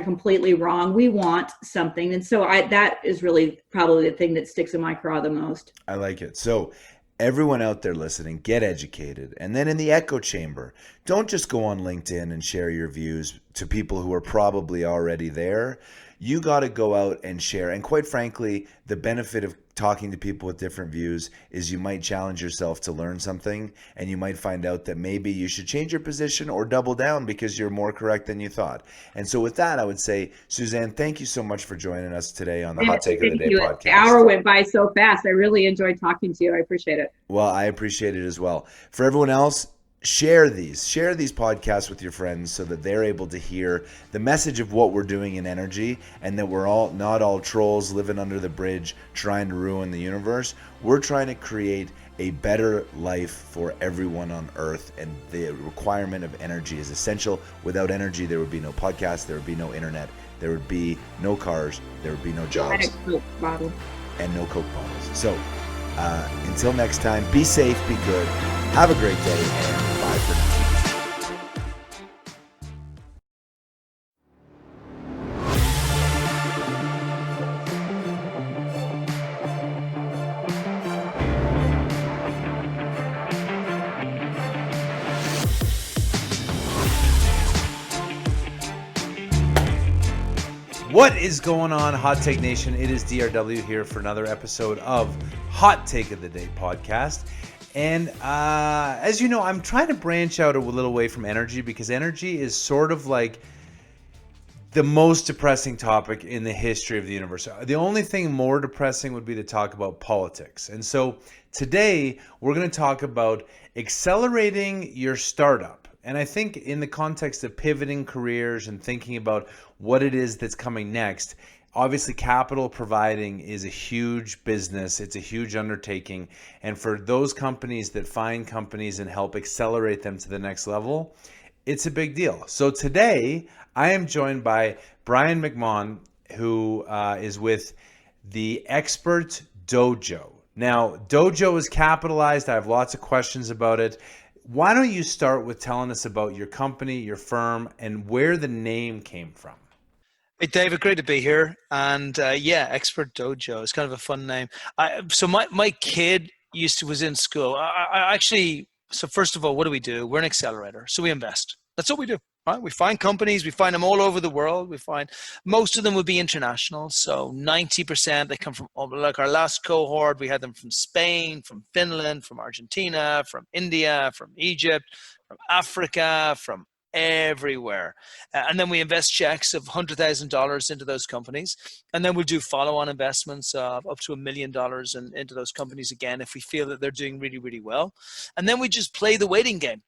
E: completely wrong. We want something. And so that is really probably the thing that sticks in my craw the most.
A: I like it. So everyone out there listening, get educated. And then in the echo chamber, don't just go on LinkedIn and share your views to people who are probably already there. You got to go out and share. And quite frankly, the benefit of talking to people with different views is you might challenge yourself to learn something, and you might find out that maybe you should change your position or double down because you're more correct than you thought. And so with that, I would say, Suzanne, thank you so much for joining us today on the Hot Take of the Day podcast.
E: The hour went by so fast. I really enjoyed talking to you. I appreciate it.
A: Well, I appreciate it as well. For everyone else, share these podcasts with your friends so that they're able to hear the message of what we're doing in energy, and that we're not all trolls living under the bridge trying to ruin the universe. We're trying to create a better life for everyone on Earth, and the requirement of energy is essential. Without energy, there would be no podcast, there would be no internet, there would be no cars, there would be no jobs,
E: and a Coke bottle.
A: And no Coke bottles. So until next time, be safe, be good, have a great day, and bye for now. What is going on, Hot Take Nation? It is DRW here for another episode of Hot Take of the Day podcast. And as you know, I'm trying to branch out a little way from energy, because energy is sort of like the most depressing topic in the history of the universe. The only thing more depressing would be to talk about politics. And so today we're going to talk about accelerating your startup. And I think in the context of pivoting careers and thinking about what it is that's coming next, obviously capital providing is a huge business. It's a huge undertaking. And for those companies that find companies and help accelerate them to the next level, it's a big deal. So today I am joined by Brian McMahon, who is with the Expert Dojo. Now, Dojo is capitalized. I have lots of questions about it. Why don't you start with telling us about your company, your firm, and where the name came from?
F: Hey, David, great to be here. And yeah, Expert Dojo is kind of a fun name. So my kid was in school. So first of all, what do? We're an accelerator. So we invest. That's what we do. Right? We find companies, we find them all over the world. We find most of them would be international. So 90%, they come from, like our last cohort, we had them from Spain, from Finland, from Argentina, from India, from Egypt, from Africa, from everywhere. And then we invest checks of $100,000 into those companies. And then we'll do follow-on investments of up to $1 million into those companies again, if we feel that they're doing really, really well. And then we just play the waiting game.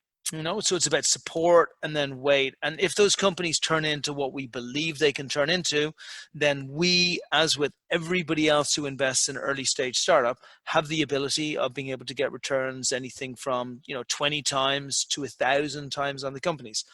F: So it's about support and then wait. And if those companies turn into what we believe they can turn into, then we, as with everybody else who invests in early stage startup, have the ability of being able to get returns anything from 20 times to 1,000 times on the companies.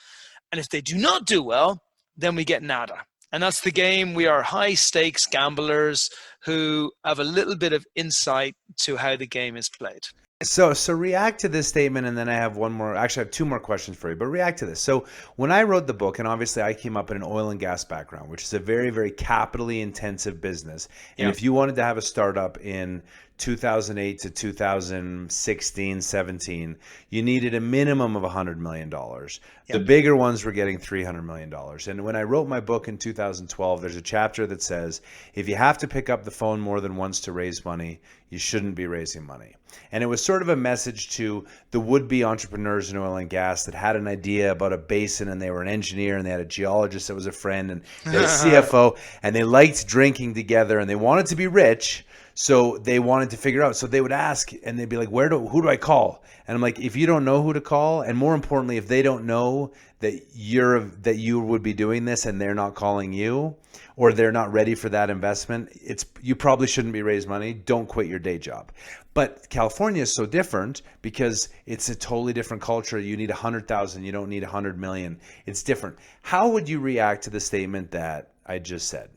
F: And if they do not do well, then we get nada. And that's the game. We are high stakes gamblers who have a little bit of insight to how the game is played.
A: So react to this statement, and then I have one more. Actually, I have two more questions for you, but react to this. So when I wrote the book, and obviously I came up in an oil and gas background, which is a very, very capitally intensive business. And if you wanted to have a startup in 2008 to 2016, 17, you needed a minimum of $100 million. The bigger ones were getting $300 million. And when I wrote my book in 2012, there's a chapter that says, if you have to pick up the phone more than once to raise money, you shouldn't be raising money. And it was sort of a message to the would-be entrepreneurs in oil and gas that had an idea about a basin, and they were an engineer, and they had a geologist that was a friend, and they had a CFO, and they liked drinking together, and they wanted to be rich. So they wanted to figure out. So they would ask, and they'd be like, who do I call? And I'm like, if you don't know who to call, and more importantly, if they don't know that you would be doing this and they're not calling you, or they're not ready for that investment, you probably shouldn't be raising money. Don't quit your day job. But California is so different because it's a totally different culture. You need 100,000. You don't need 100 million. It's different. How would you react to the statement that I just said?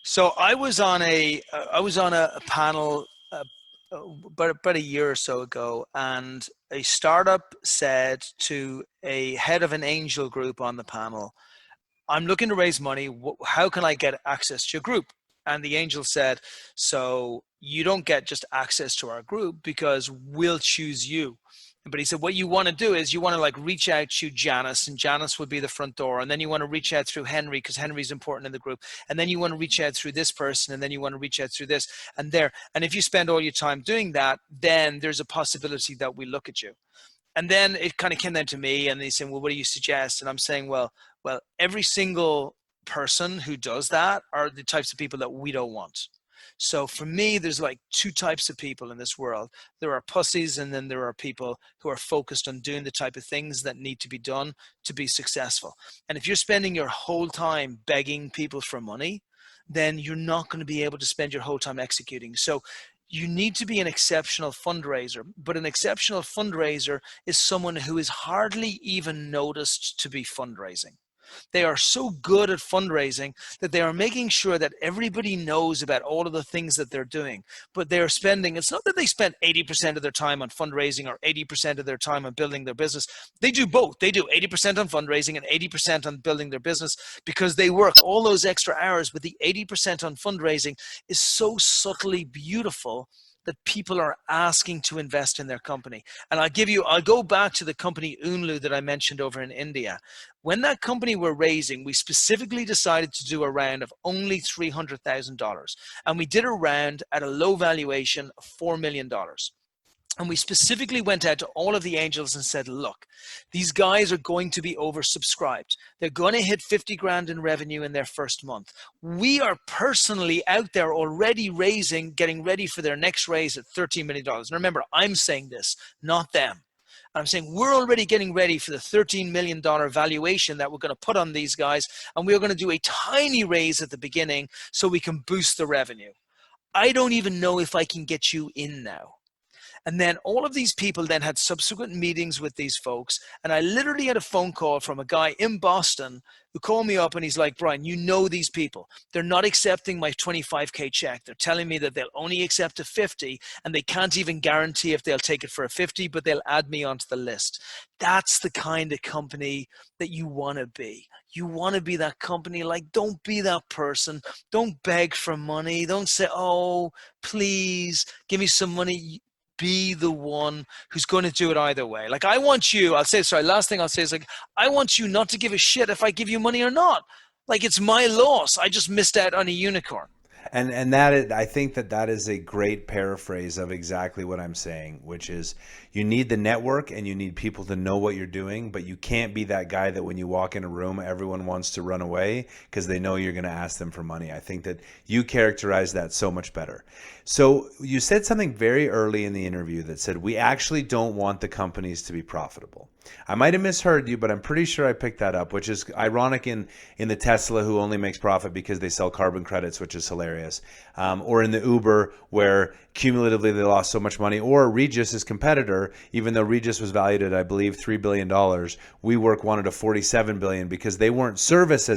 F: So I was on a panel about a year or so ago, and a startup said to a head of an angel group on the panel, I'm looking to raise money. How can I get access to your group? And the angel said, so you don't get just access to our group because we'll choose you. But he said, what you want to do is you want to like reach out to Janice, and Janice would be the front door. And then you want to reach out through Henry because Henry's important in the group. And then you want to reach out through this person. And then you want to reach out through this and there. And if you spend all your time doing that, then there's a possibility that we look at you. And then it kind of came down to me, and they said, well, what do you suggest? And I'm saying, well, every single person who does that are the types of people that we don't want. So for me, there's like two types of people in this world. There are pussies, and then there are people who are focused on doing the type of things that need to be done to be successful. And if you're spending your whole time begging people for money, then you're not going to be able to spend your whole time executing. So you need to be an exceptional fundraiser, but an exceptional fundraiser is someone who is hardly even noticed to be fundraising. They are so good at fundraising that they are making sure that everybody knows about all of the things that they're doing. But they are spending, it's not that they spend 80% of their time on fundraising or 80% of their time on building their business. They do both. They do 80% on fundraising and 80% on building their business because they work all those extra hours. But the 80% on fundraising is so subtly beautiful that people are asking to invest in their company. And I'll go back to the company Unlu that I mentioned over in India. When that company were raising, we specifically decided to do a round of only $300,000. And we did a round at a low valuation of $4 million. And we specifically went out to all of the angels and said, look, these guys are going to be oversubscribed. They're going to hit 50 grand in revenue in their first month. We are personally out there already raising, getting ready for their next raise at $13 million. And remember, I'm saying this, not them. I'm saying we're already getting ready for the $13 million valuation that we're going to put on these guys. And we're going to do a tiny raise at the beginning so we can boost the revenue. I don't even know if I can get you in now. And then all of these people then had subsequent meetings with these folks. And I literally had a phone call from a guy in Boston who called me up and he's like, Brian, you know these people. They're not accepting my 25K check. They're telling me that they'll only accept a 50 and they can't even guarantee if they'll take it for a 50, but they'll add me onto the list. That's the kind of company that you want to be. You want to be that company. Like, don't be that person. Don't beg for money. Don't say, oh, please give me some money. Be the one who's going to do it either way. Like, I want you, last thing I'll say is like, I want you not to give a shit if I give you money or not. Like, it's my loss. I just missed out on a unicorn.
A: And that is, I think that is a great paraphrase of exactly what I'm saying, which is you need the network and you need people to know what you're doing, but you can't be that guy that when you walk in a room, everyone wants to run away because they know you're going to ask them for money. I think that you characterize that so much better. So you said something very early in the interview that said, we actually don't want the companies to be profitable. I might have misheard you, but I'm pretty sure I picked that up, which is ironic in the Tesla, who only makes profit because they sell carbon credits, which is hilarious. Or in the Uber, where cumulatively they lost so much money. Or Regis's competitor, even though Regis was valued at, I believe, $3 billion, WeWork wanted a $47 billion because they weren't service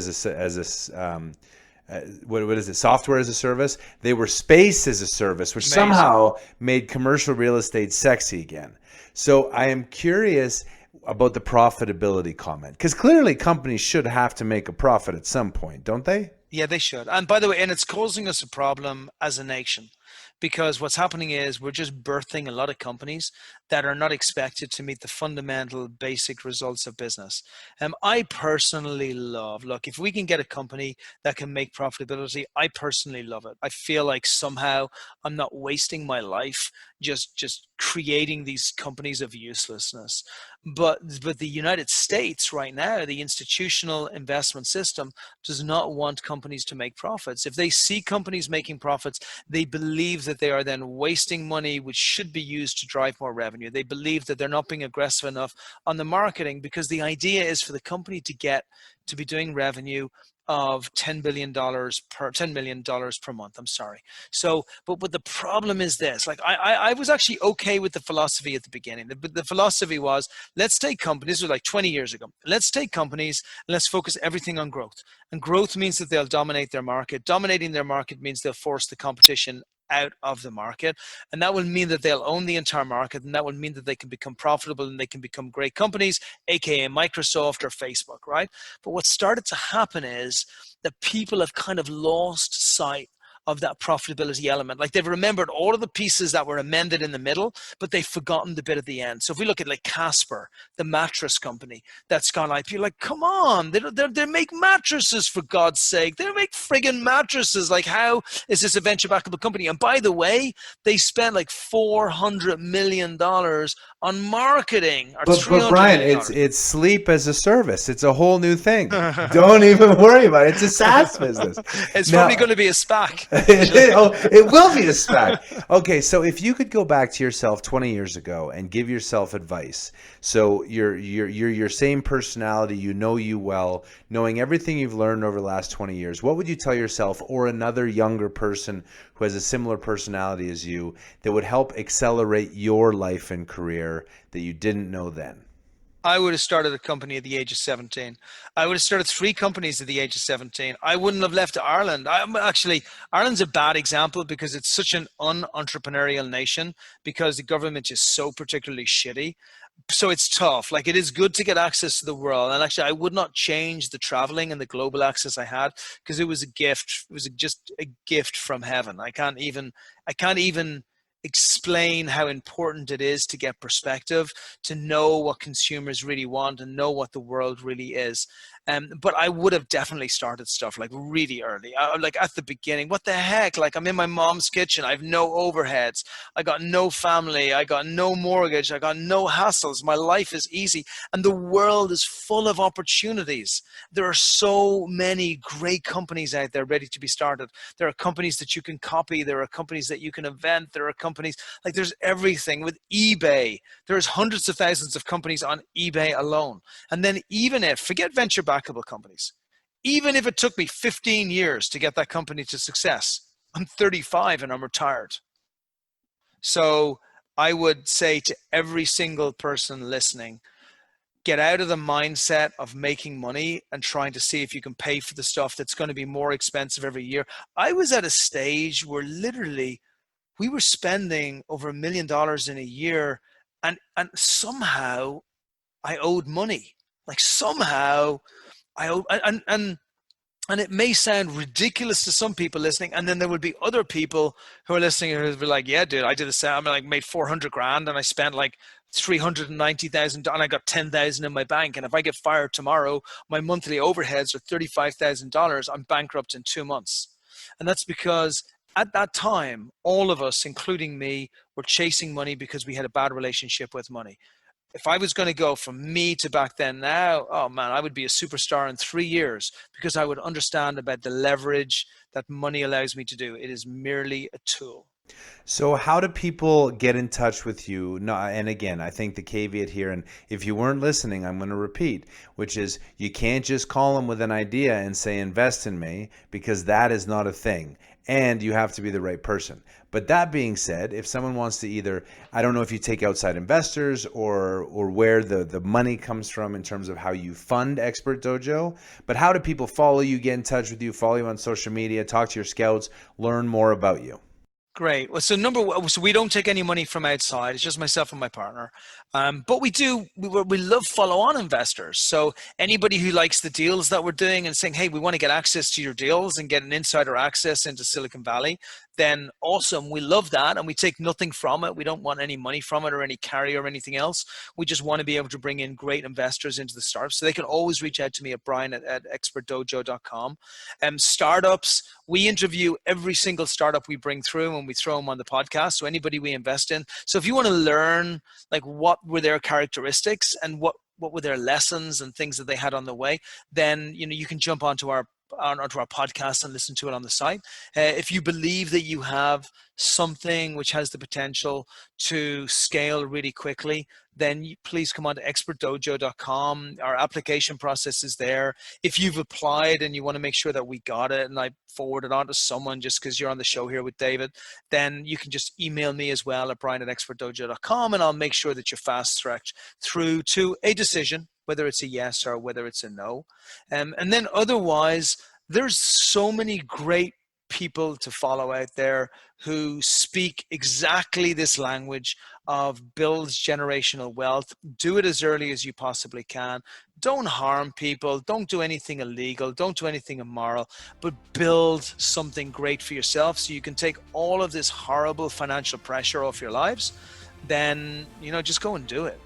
A: what is it? Software as a service. They were space as a service, which somehow made commercial real estate sexy again. So I am curious about the profitability comment, because clearly companies should have to make a profit at some point, don't they?
F: Yeah, they should. And by the way, and it's causing us a problem as a nation, because what's happening is we're just birthing a lot of companies that are not expected to meet the fundamental basic results of business. I personally love, look, if we can get a company that can make profitability, I personally love it. I feel like somehow I'm not wasting my life just creating these companies of uselessness. But the United States right now, the institutional investment system does not want companies to make profits. If they see companies making profits, they believe that they are then wasting money, which should be used to drive more revenue. They believe that they're not being aggressive enough on the marketing, because the idea is for the company to be doing revenue of $10 million per month. I'm sorry. So, but the problem is this, like I was actually okay with the philosophy at the beginning. The philosophy was, let's take companies, this was like 20 years ago. Let's take companies and let's focus everything on growth. And growth means that they'll dominate their market. Dominating their market means they'll force the competition out of the market, and that will mean that they'll own the entire market, and that will mean that they can become profitable and they can become great companies, aka Microsoft or Facebook, right? But what started to happen is that people have kind of lost sight of that profitability element. Like, they've remembered all of the pieces that were amended in the middle, but they've forgotten the bit at the end. So if we look at like Casper, the mattress company that's gone IPO, like, come on, they make mattresses, for God's sake. They make friggin' mattresses. Like, how is this a venture backable company? And by the way, they spent like $400 million on marketing, or
A: But Brian, it's sleep as a service. It's a whole new thing. Don't even worry about it. It's a SaaS business.
F: It's probably going to be a SPAC.
A: It will be a SPAC. Okay, so if you could go back to yourself 20 years ago and give yourself advice, so you're your same personality, you know you well, knowing everything you've learned over the last 20 years, what would you tell yourself or another younger person who has a similar personality as you that would help accelerate your life and career that you didn't know then?
F: I would have started a company at the age of 17. I would have started 3 companies at the age of 17. I wouldn't have left Ireland. Ireland's a bad example because it's such an un-entrepreneurial nation, because the government is so particularly shitty. So it's tough. Like, it is good to get access to the world. And actually, I would not change the traveling and the global access I had, because it was a gift. It was just a gift from heaven. I can't even explain how important it is to get perspective, to know what consumers really want and know what the world really is. But I would have definitely started stuff like really early, like at the beginning. What the heck? Like, I'm in my mom's kitchen. I have no overheads. I got no family. I got no mortgage. I got no hassles. My life is easy. And the world is full of opportunities. There are so many great companies out there ready to be started. There are companies that you can copy. There are companies that you can invent. There are companies, like, there's everything with eBay. There's hundreds of thousands of companies on eBay alone. And then even if, forget venture backable companies, even if it took me 15 years to get that company to success, I'm 35 and I'm retired. So I would say to every single person listening, get out of the mindset of making money and trying to see if you can pay for the stuff that's going to be more expensive every year. I was at a stage where literally we were spending over $1 million in a year, and somehow I owed money. Like, somehow I owed, and it may sound ridiculous to some people listening, and then there will be other people who are listening who will be like, yeah, dude, I did the same. I mean, like, made 400 grand and I spent like 390,000 and I got 10,000 in my bank. And if I get fired tomorrow, my monthly overheads are $35,000. I'm bankrupt in 2 months. And that's because at that time, all of us, including me, were chasing money because we had a bad relationship with money. If I was going to go from me to back then now, oh man, I would be a superstar in 3 years, because I would understand about the leverage that money allows me to do. It is merely a tool.
A: So how do people get in touch with you? No, and again, I think the caveat here, and if you weren't listening, I'm going to repeat, which is you can't just call them with an idea and say, invest in me, because that is not a thing. And you have to be the right person. But that being said, if someone wants to either, I don't know if you take outside investors or where the money comes from in terms of how you fund Expert Dojo, but how do people follow you, get in touch with you, follow you on social media, talk to your scouts, learn more about you?
F: Great. Well, so so we don't take any money from outside. It's just myself and my partner. But we love follow-on investors. So anybody who likes the deals that we're doing and saying, hey, we want to get access to your deals and get an insider access into Silicon Valley, then awesome. We love that, and we take nothing from it. We don't want any money from it or any carry or anything else. We just want to be able to bring in great investors into the startup. So they can always reach out to me at brian at expertdojo.com. Startups, we interview every single startup we bring through and we throw them on the podcast. So anybody we invest in. So if you want to learn like what were their characteristics and what were their lessons and things that they had on the way, then you can jump onto our podcast and listen to it on the site. If you believe that you have something which has the potential to scale really quickly, then please come on to expertdojo.com. Our application process is there. If you've applied and you want to make sure that we got it and I forward it on to someone just because you're on the show here with David, then you can just email me as well at brian@expertdojo.com, and I'll make sure that you're fast tracked through to a decision, whether it's a yes or whether it's a no. And then otherwise, there's so many great people to follow out there who speak exactly this language of builds generational wealth. Do it as early as you possibly can. Don't harm people. Don't do anything illegal. Don't do anything immoral, but build something great for yourself so you can take all of this horrible financial pressure off your lives. Then, just go and do it.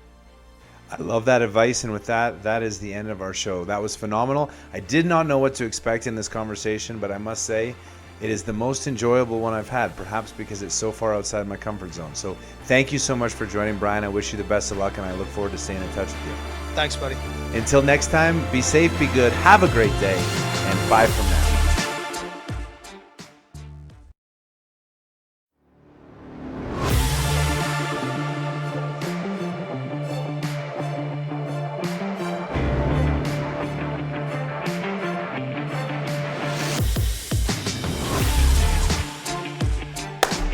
A: I love that advice, and with that, that is the end of our show. That was phenomenal. I did not know what to expect in this conversation, but I must say it is the most enjoyable one I've had, perhaps because it's so far outside my comfort zone. So thank you so much for joining, Brian. I wish you the best of luck, and I look forward to staying in touch with you.
F: Thanks, buddy.
A: Until next time, be safe, be good, have a great day, and bye from now.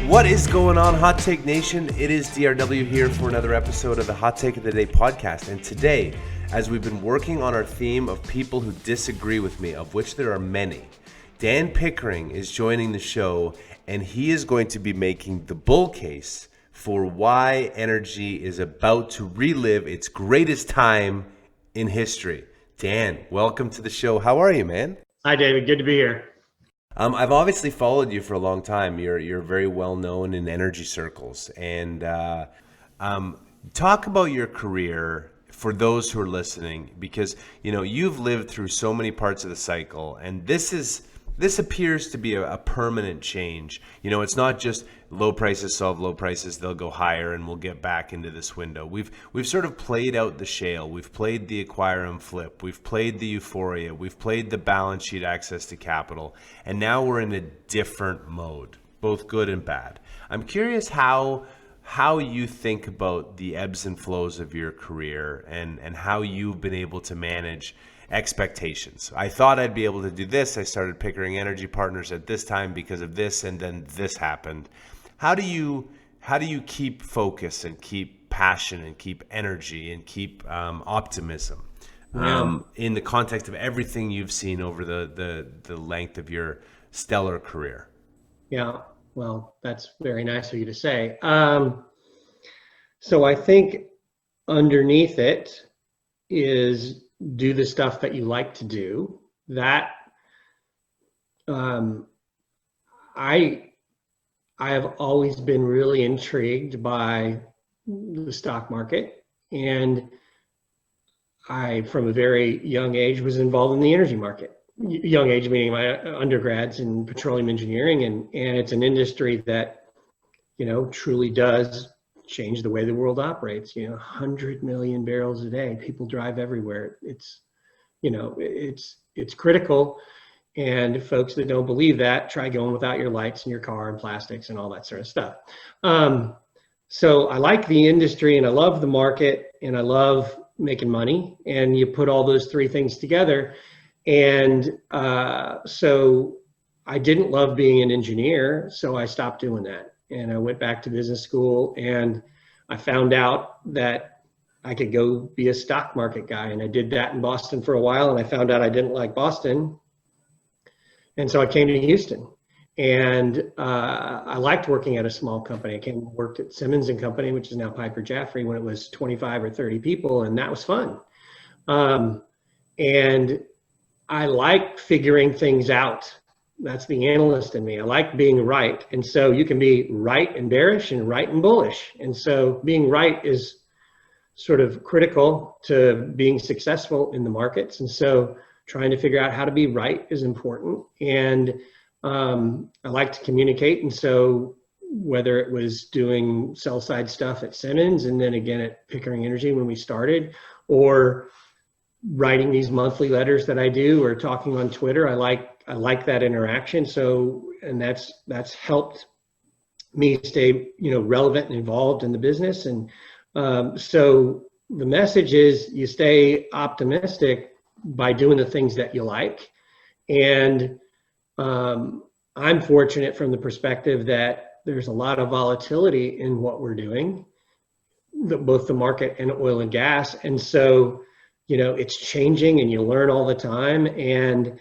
A: What is going on, Hot Take Nation? It is DRW here for another episode of the Hot Take of the Day podcast. And today, as we've been working on our theme of people who disagree with me, of which there are many, Dan Pickering is joining the show, and he is going to be making the bull case for why energy is about to relive its greatest time in history. Dan, welcome to the show. How are you, man?
G: Hi, David. Good to be here.
A: I've obviously followed you for a long time. You're very well known in energy circles. And talk about your career for those who are listening, because you've lived through so many parts of the cycle, and this appears to be a permanent change. It's not just low prices solve low prices, they'll go higher and we'll get back into this window. We've sort of played out the shale, we've played the acquire and flip, we've played the euphoria, we've played the balance sheet access to capital, and now we're in a different mode, both good and bad. I'm curious how you think about the ebbs and flows of your career and how you've been able to manage expectations. I thought I'd be able to do this. I started Pickering Energy Partners at this time because of this, and then this happened. How do you keep focus and keep passion and keep energy and keep optimism in the context of everything you've seen over the length of your stellar career?
G: Yeah, well, that's very nice of you to say. So I think underneath it is do the stuff that you like to do. That I have always been really intrigued by the stock market, and I, from a very young age, was involved in the energy market. Young age meaning my undergrads in petroleum engineering, and it's an industry that truly does change the way the world operates. 100 million barrels a day, people drive everywhere. It's critical. And folks that don't believe that, try going without your lights in your car and plastics and all that sort of stuff. So I like the industry, and I love the market, and I love making money. And you put all those three things together. And so I didn't love being an engineer, so I stopped doing that. And I went back to business school, and I found out that I could go be a stock market guy. And I did that in Boston for a while, and I found out I didn't like Boston. And so I came to Houston, and I liked working at a small company. I came and worked at Simmons and Company, which is now Piper Jaffray, when it was 25 or 30 people, and that was fun. And I like figuring things out that's the analyst in me. I like being right. And so you can be right and bearish and right and bullish. And so being right is sort of critical to being successful in the markets. And so trying to figure out how to be right is important. And I like to communicate. And so whether it was doing sell side stuff at Simmons and then again at Pickering Energy when we started, or writing these monthly letters that I do, or talking on Twitter, I like that interaction. So, and that's helped me stay, relevant and involved in the business. And so the message is you stay optimistic by doing the things that you like. And I'm fortunate from the perspective that there's a lot of volatility in what we're doing, both the market and oil and gas. And so, it's changing and you learn all the time and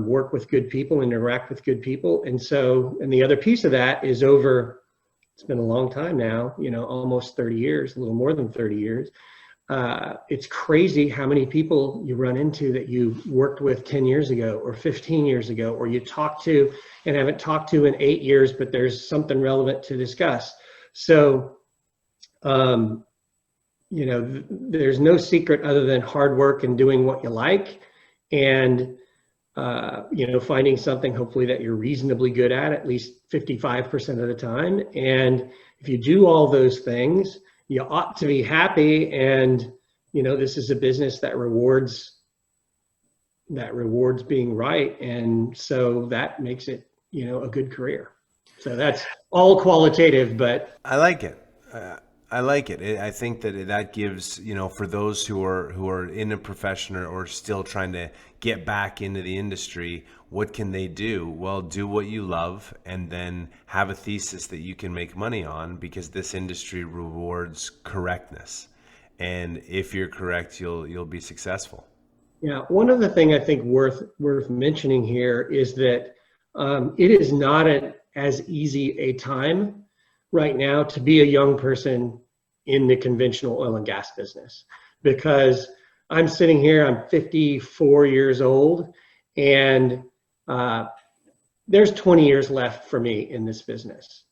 G: work with good people, interact with good people. And so, and the other piece of that is it's been a long time now, almost 30 years, a little more than 30 years. It's crazy how many people you run into that you worked with 10 years ago or 15 years ago, or you talked to and haven't talked to in 8 years, but there's something relevant to discuss. So, there's no secret other than hard work and doing what you like, and finding something hopefully that you're reasonably good at least 55% of the time. And if you do all those things, you ought to be happy. And, this is a business that rewards being right. And so that makes it, a good career. So that's all qualitative, but
A: I like it. I like it. I think that gives, for those who are in a profession or still trying to get back into the industry, what can they do? Well, do what you love and then have a thesis that you can make money on, because this industry rewards correctness. And if you're correct, you'll be successful.
G: Yeah. One other thing I think worth mentioning here is that it is not as easy a time right now to be a young person in the conventional oil and gas business, because I'm sitting here, I'm 54 years old, and there's 20 years left for me in this business.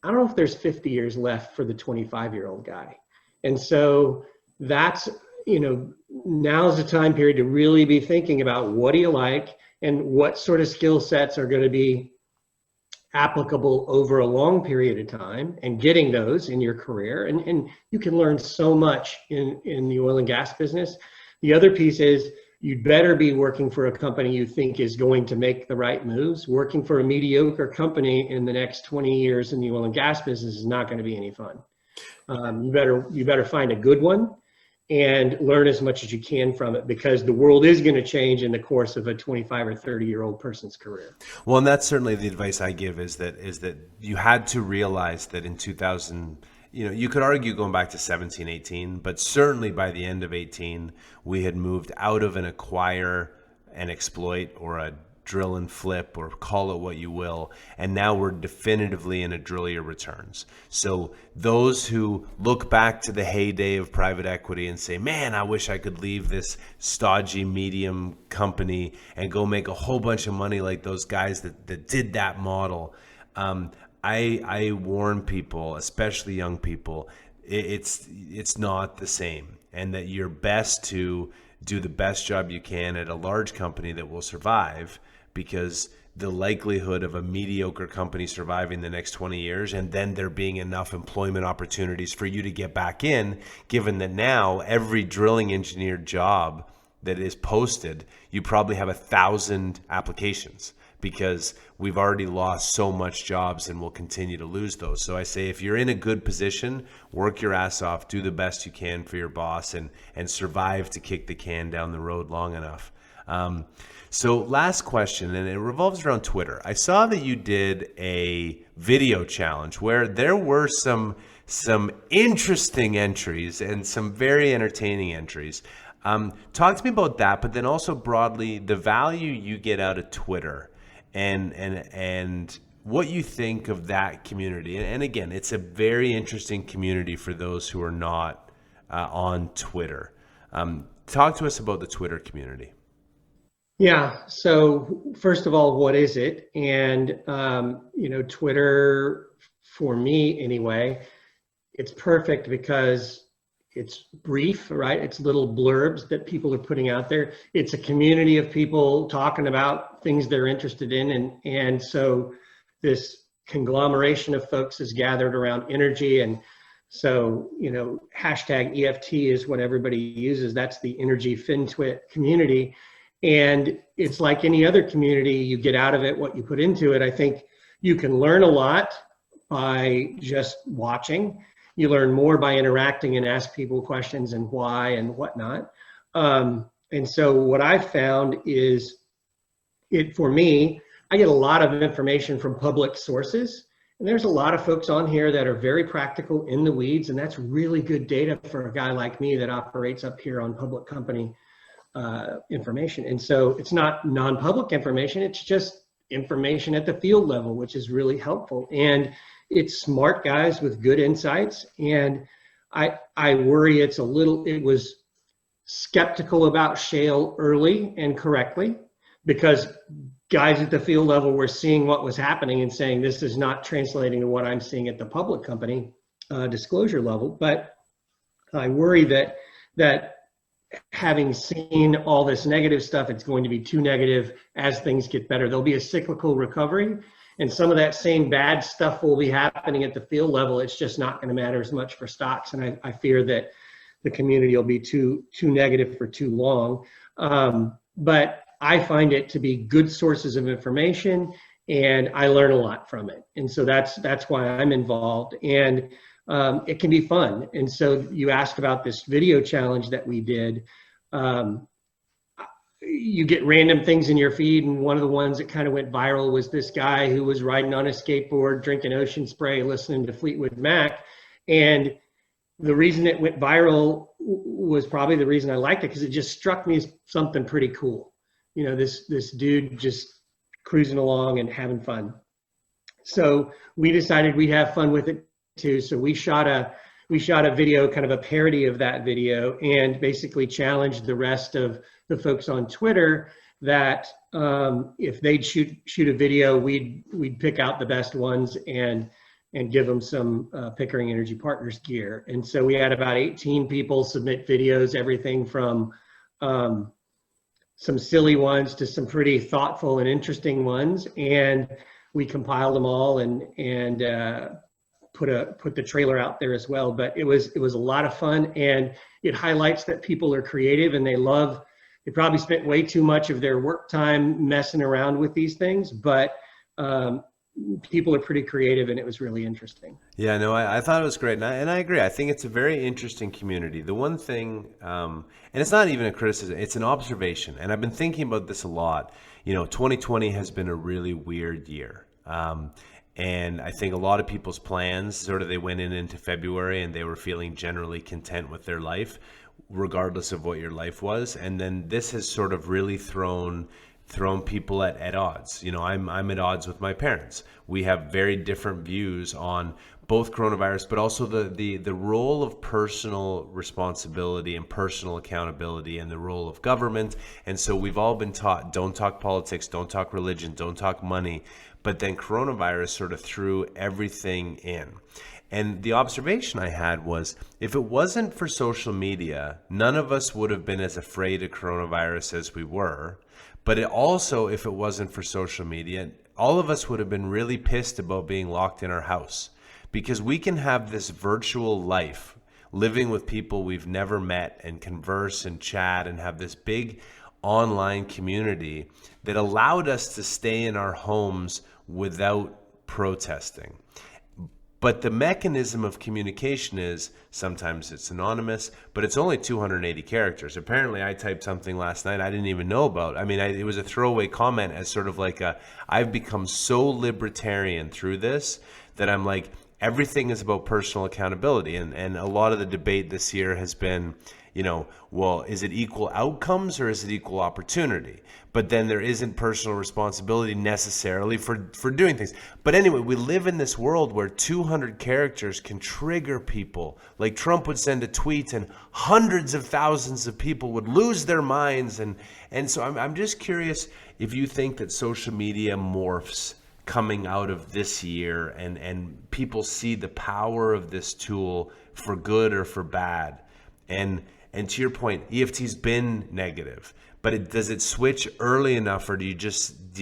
G: I don't know if there's 50 years left for the 25-year-old guy. And so that's, now's the time period to really be thinking about what do you like and what sort of skill sets are going to be applicable over a long period of time, and getting those in your career. And you can learn so much in the oil and gas business. The other piece is you'd better be working for a company you think is going to make the right moves. Working for a mediocre company in the next 20 years in the oil and gas business is not going to be any fun. You better find a good one and learn as much as you can from it, because the world is going to change in the course of a 25 or 30-year-old person's career.
A: Well, and that's certainly the advice I give, is that you had to realize that in 2000, you could argue going back to 17, 18, but certainly by the end of 18, we had moved out of an acquire and exploit, or a drill and flip, or call it what you will, and now we're definitively in a drill your returns. So those who look back to the heyday of private equity and say, man, I wish I could leave this stodgy medium company and go make a whole bunch of money like those guys that did that model, I warn people, especially young people, it's not the same, and that you're best to do the best job you can at a large company that will survive, because the likelihood of a mediocre company surviving the next 20 years and then there being enough employment opportunities for you to get back in, given that now every drilling engineer job that is posted, you probably have 1,000 applications, because we've already lost so much jobs and will continue to lose those. So I say, if you're in a good position, work your ass off, do the best you can for your boss, and survive to kick the can down the road long enough. So last question, and it revolves around Twitter. I saw that you did a video challenge where there were some interesting entries and some very entertaining entries. Talk to me about that, but then also broadly the value you get out of Twitter, and what you think of that community. And again, it's a very interesting community for those who are not on Twitter. Talk to us about the Twitter community.
G: Yeah. So first of all, what is it? And, Twitter, for me anyway, it's perfect because it's brief, right? It's little blurbs that people are putting out there. It's a community of people talking about things they're interested in. And so this conglomeration of folks is gathered around energy. And so, hashtag EFT is what everybody uses. That's the energy FinTwit community. And it's like any other community, you get out of it what you put into it. I think you can learn a lot by just watching. You learn more by interacting and ask people questions and why and whatnot. And so what I've found is for me, I get a lot of information from public sources. And there's a lot of folks on here that are very practical in the weeds. And that's really good data for a guy like me that operates up here on public company information. And so it's not non-public information, it's just information at the field level, which is really helpful. And it's smart guys with good insights. And I worry it was skeptical about shale early and correctly, because guys at the field level were seeing what was happening and saying, this is not translating to what I'm seeing at the public company disclosure level. But I worry that having seen all this negative stuff, it's going to be too negative as things get better. There'll be a cyclical recovery, and some of that same bad stuff will be happening at the field level. It's just not going to matter as much for stocks. And I fear that the community will be too negative for too long. But I find it to be good sources of information, and I learn a lot from it. And so that's why I'm involved. And it can be fun. And so you asked about this video challenge that we did. You get random things in your feed, and one of the ones that kind of went viral was this guy who was riding on a skateboard, drinking ocean spray, listening to Fleetwood Mac. And the reason it went viral was probably the reason I liked it, because it just struck me as something pretty cool. This dude just cruising along and having fun. So we decided we'd have fun with it too. So we shot a video, kind of a parody of that video, and basically challenged the rest of the folks on Twitter that if they'd shoot a video, we'd pick out the best ones and give them some Pickering Energy Partners gear. And so we had about 18 people submit videos, everything from some silly ones to some pretty thoughtful and interesting ones, and we compiled them all and put the trailer out there as well. But it was a lot of fun, and it highlights that people are creative, and they probably spent way too much of their work time messing around with these things, but people are pretty creative, and it was really interesting.
A: Yeah, no, I thought it was great. And I agree. I think it's a very interesting community. The one thing, and it's not even a criticism, it's an observation. And I've been thinking about this a lot. 2020 has been a really weird year. And I think a lot of people's plans, sort of, they went into February and they were feeling generally content with their life, regardless of what your life was. And then this has sort of really thrown people at odds. I'm at odds with my parents. We have very different views on both coronavirus, but also the role of personal responsibility and personal accountability, and the role of government. And so we've all been taught, don't talk politics, don't talk religion, don't talk money. But then coronavirus sort of threw everything in. And the observation I had was, if it wasn't for social media, none of us would have been as afraid of coronavirus as we were. But if it wasn't for social media, all of us would have been really pissed about being locked in our house, because we can have this virtual life, living with people we've never met, and converse and chat and have this big online community that allowed us to stay in our homes without protesting. But the mechanism of communication is, sometimes it's anonymous, but it's only 280 characters. Apparently, I typed something last night I didn't even know about. I mean, it was a throwaway comment, as sort of like I've become so libertarian through this that I'm like, everything is about personal accountability. And a lot of the debate this year has been, well, is it equal outcomes or is it equal opportunity? But then there isn't personal responsibility necessarily for doing things. But anyway, we live in this world where 200 characters can trigger people. Like Trump would send a tweet and hundreds of thousands of people would lose their minds. And so I'm just curious if you think that social media morphs coming out of this year and people see the power of this tool for good or for bad. And to your point, EFT's been negative, but does it switch early enough, or do you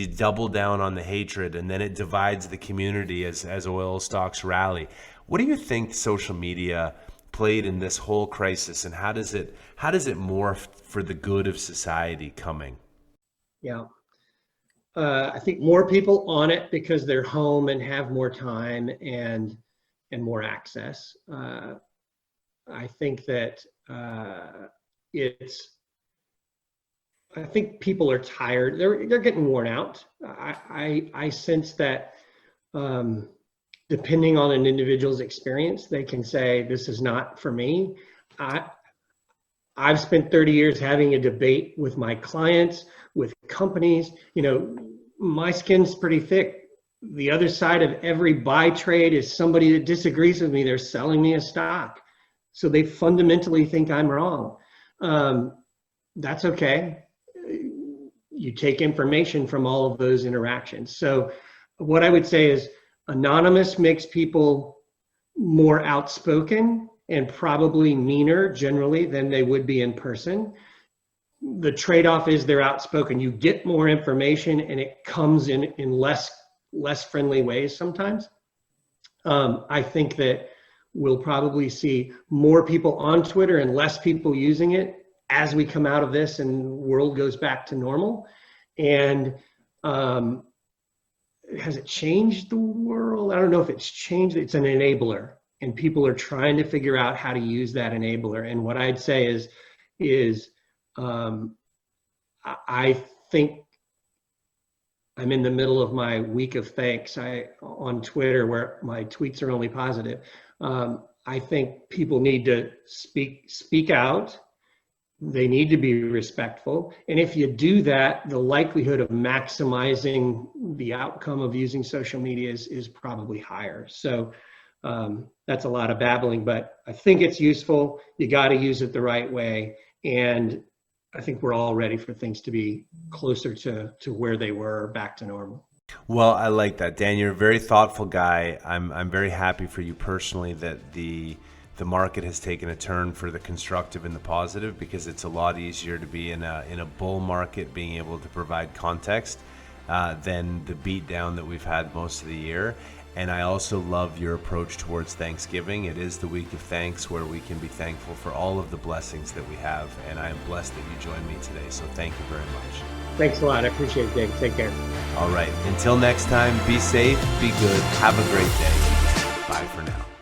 A: double down on the hatred and then it divides the community as oil stocks rally? What do you think social media played in this whole crisis, and how does it morph for the good of society coming?
G: Yeah. I think more people on it because they're home and have more time and more access. I think that I think people are tired. They're getting worn out. I sense that depending on an individual's experience, they can say, this is not for me. I've spent 30 years having a debate with my clients, with companies. My skin's pretty thick. The other side of every buy trade is somebody that disagrees with me. They're selling me a stock. So they fundamentally think I'm wrong. That's okay. You take information from all of those interactions. So what I would say is anonymous makes people more outspoken and probably meaner generally than they would be in person. The trade-off is they're outspoken. You get more information and it comes in less friendly ways sometimes. I think that we'll probably see more people on Twitter and less people using it as we come out of this and the world goes back to normal. And has it changed the world? I don't know if it's changed. It's an enabler, and people are trying to figure out how to use that enabler. And what I'd say is I think I'm in the middle of my week of thanks on Twitter, where my tweets are only positive. I think people need to speak out. They need to be respectful. And if you do that, the likelihood of maximizing the outcome of using social media is probably higher. So that's a lot of babbling, but I think it's useful. You got to use it the right way. And I think we're all ready for things to be closer to where they were, back to normal.
A: Well, I like that, Dan. You're a very thoughtful guy. I'm very happy for you personally that the market has taken a turn for the constructive and the positive, because it's a lot easier to be in a bull market being able to provide context than the beat down that we've had most of the year. And I also love your approach towards Thanksgiving. It is the week of thanks, where we can be thankful for all of the blessings that we have. And I am blessed that you joined me today. So thank you very much.
G: Thanks a lot. I appreciate it, Dave. Take care.
A: All right. Until next time, be safe, be good, have a great day. Bye for now.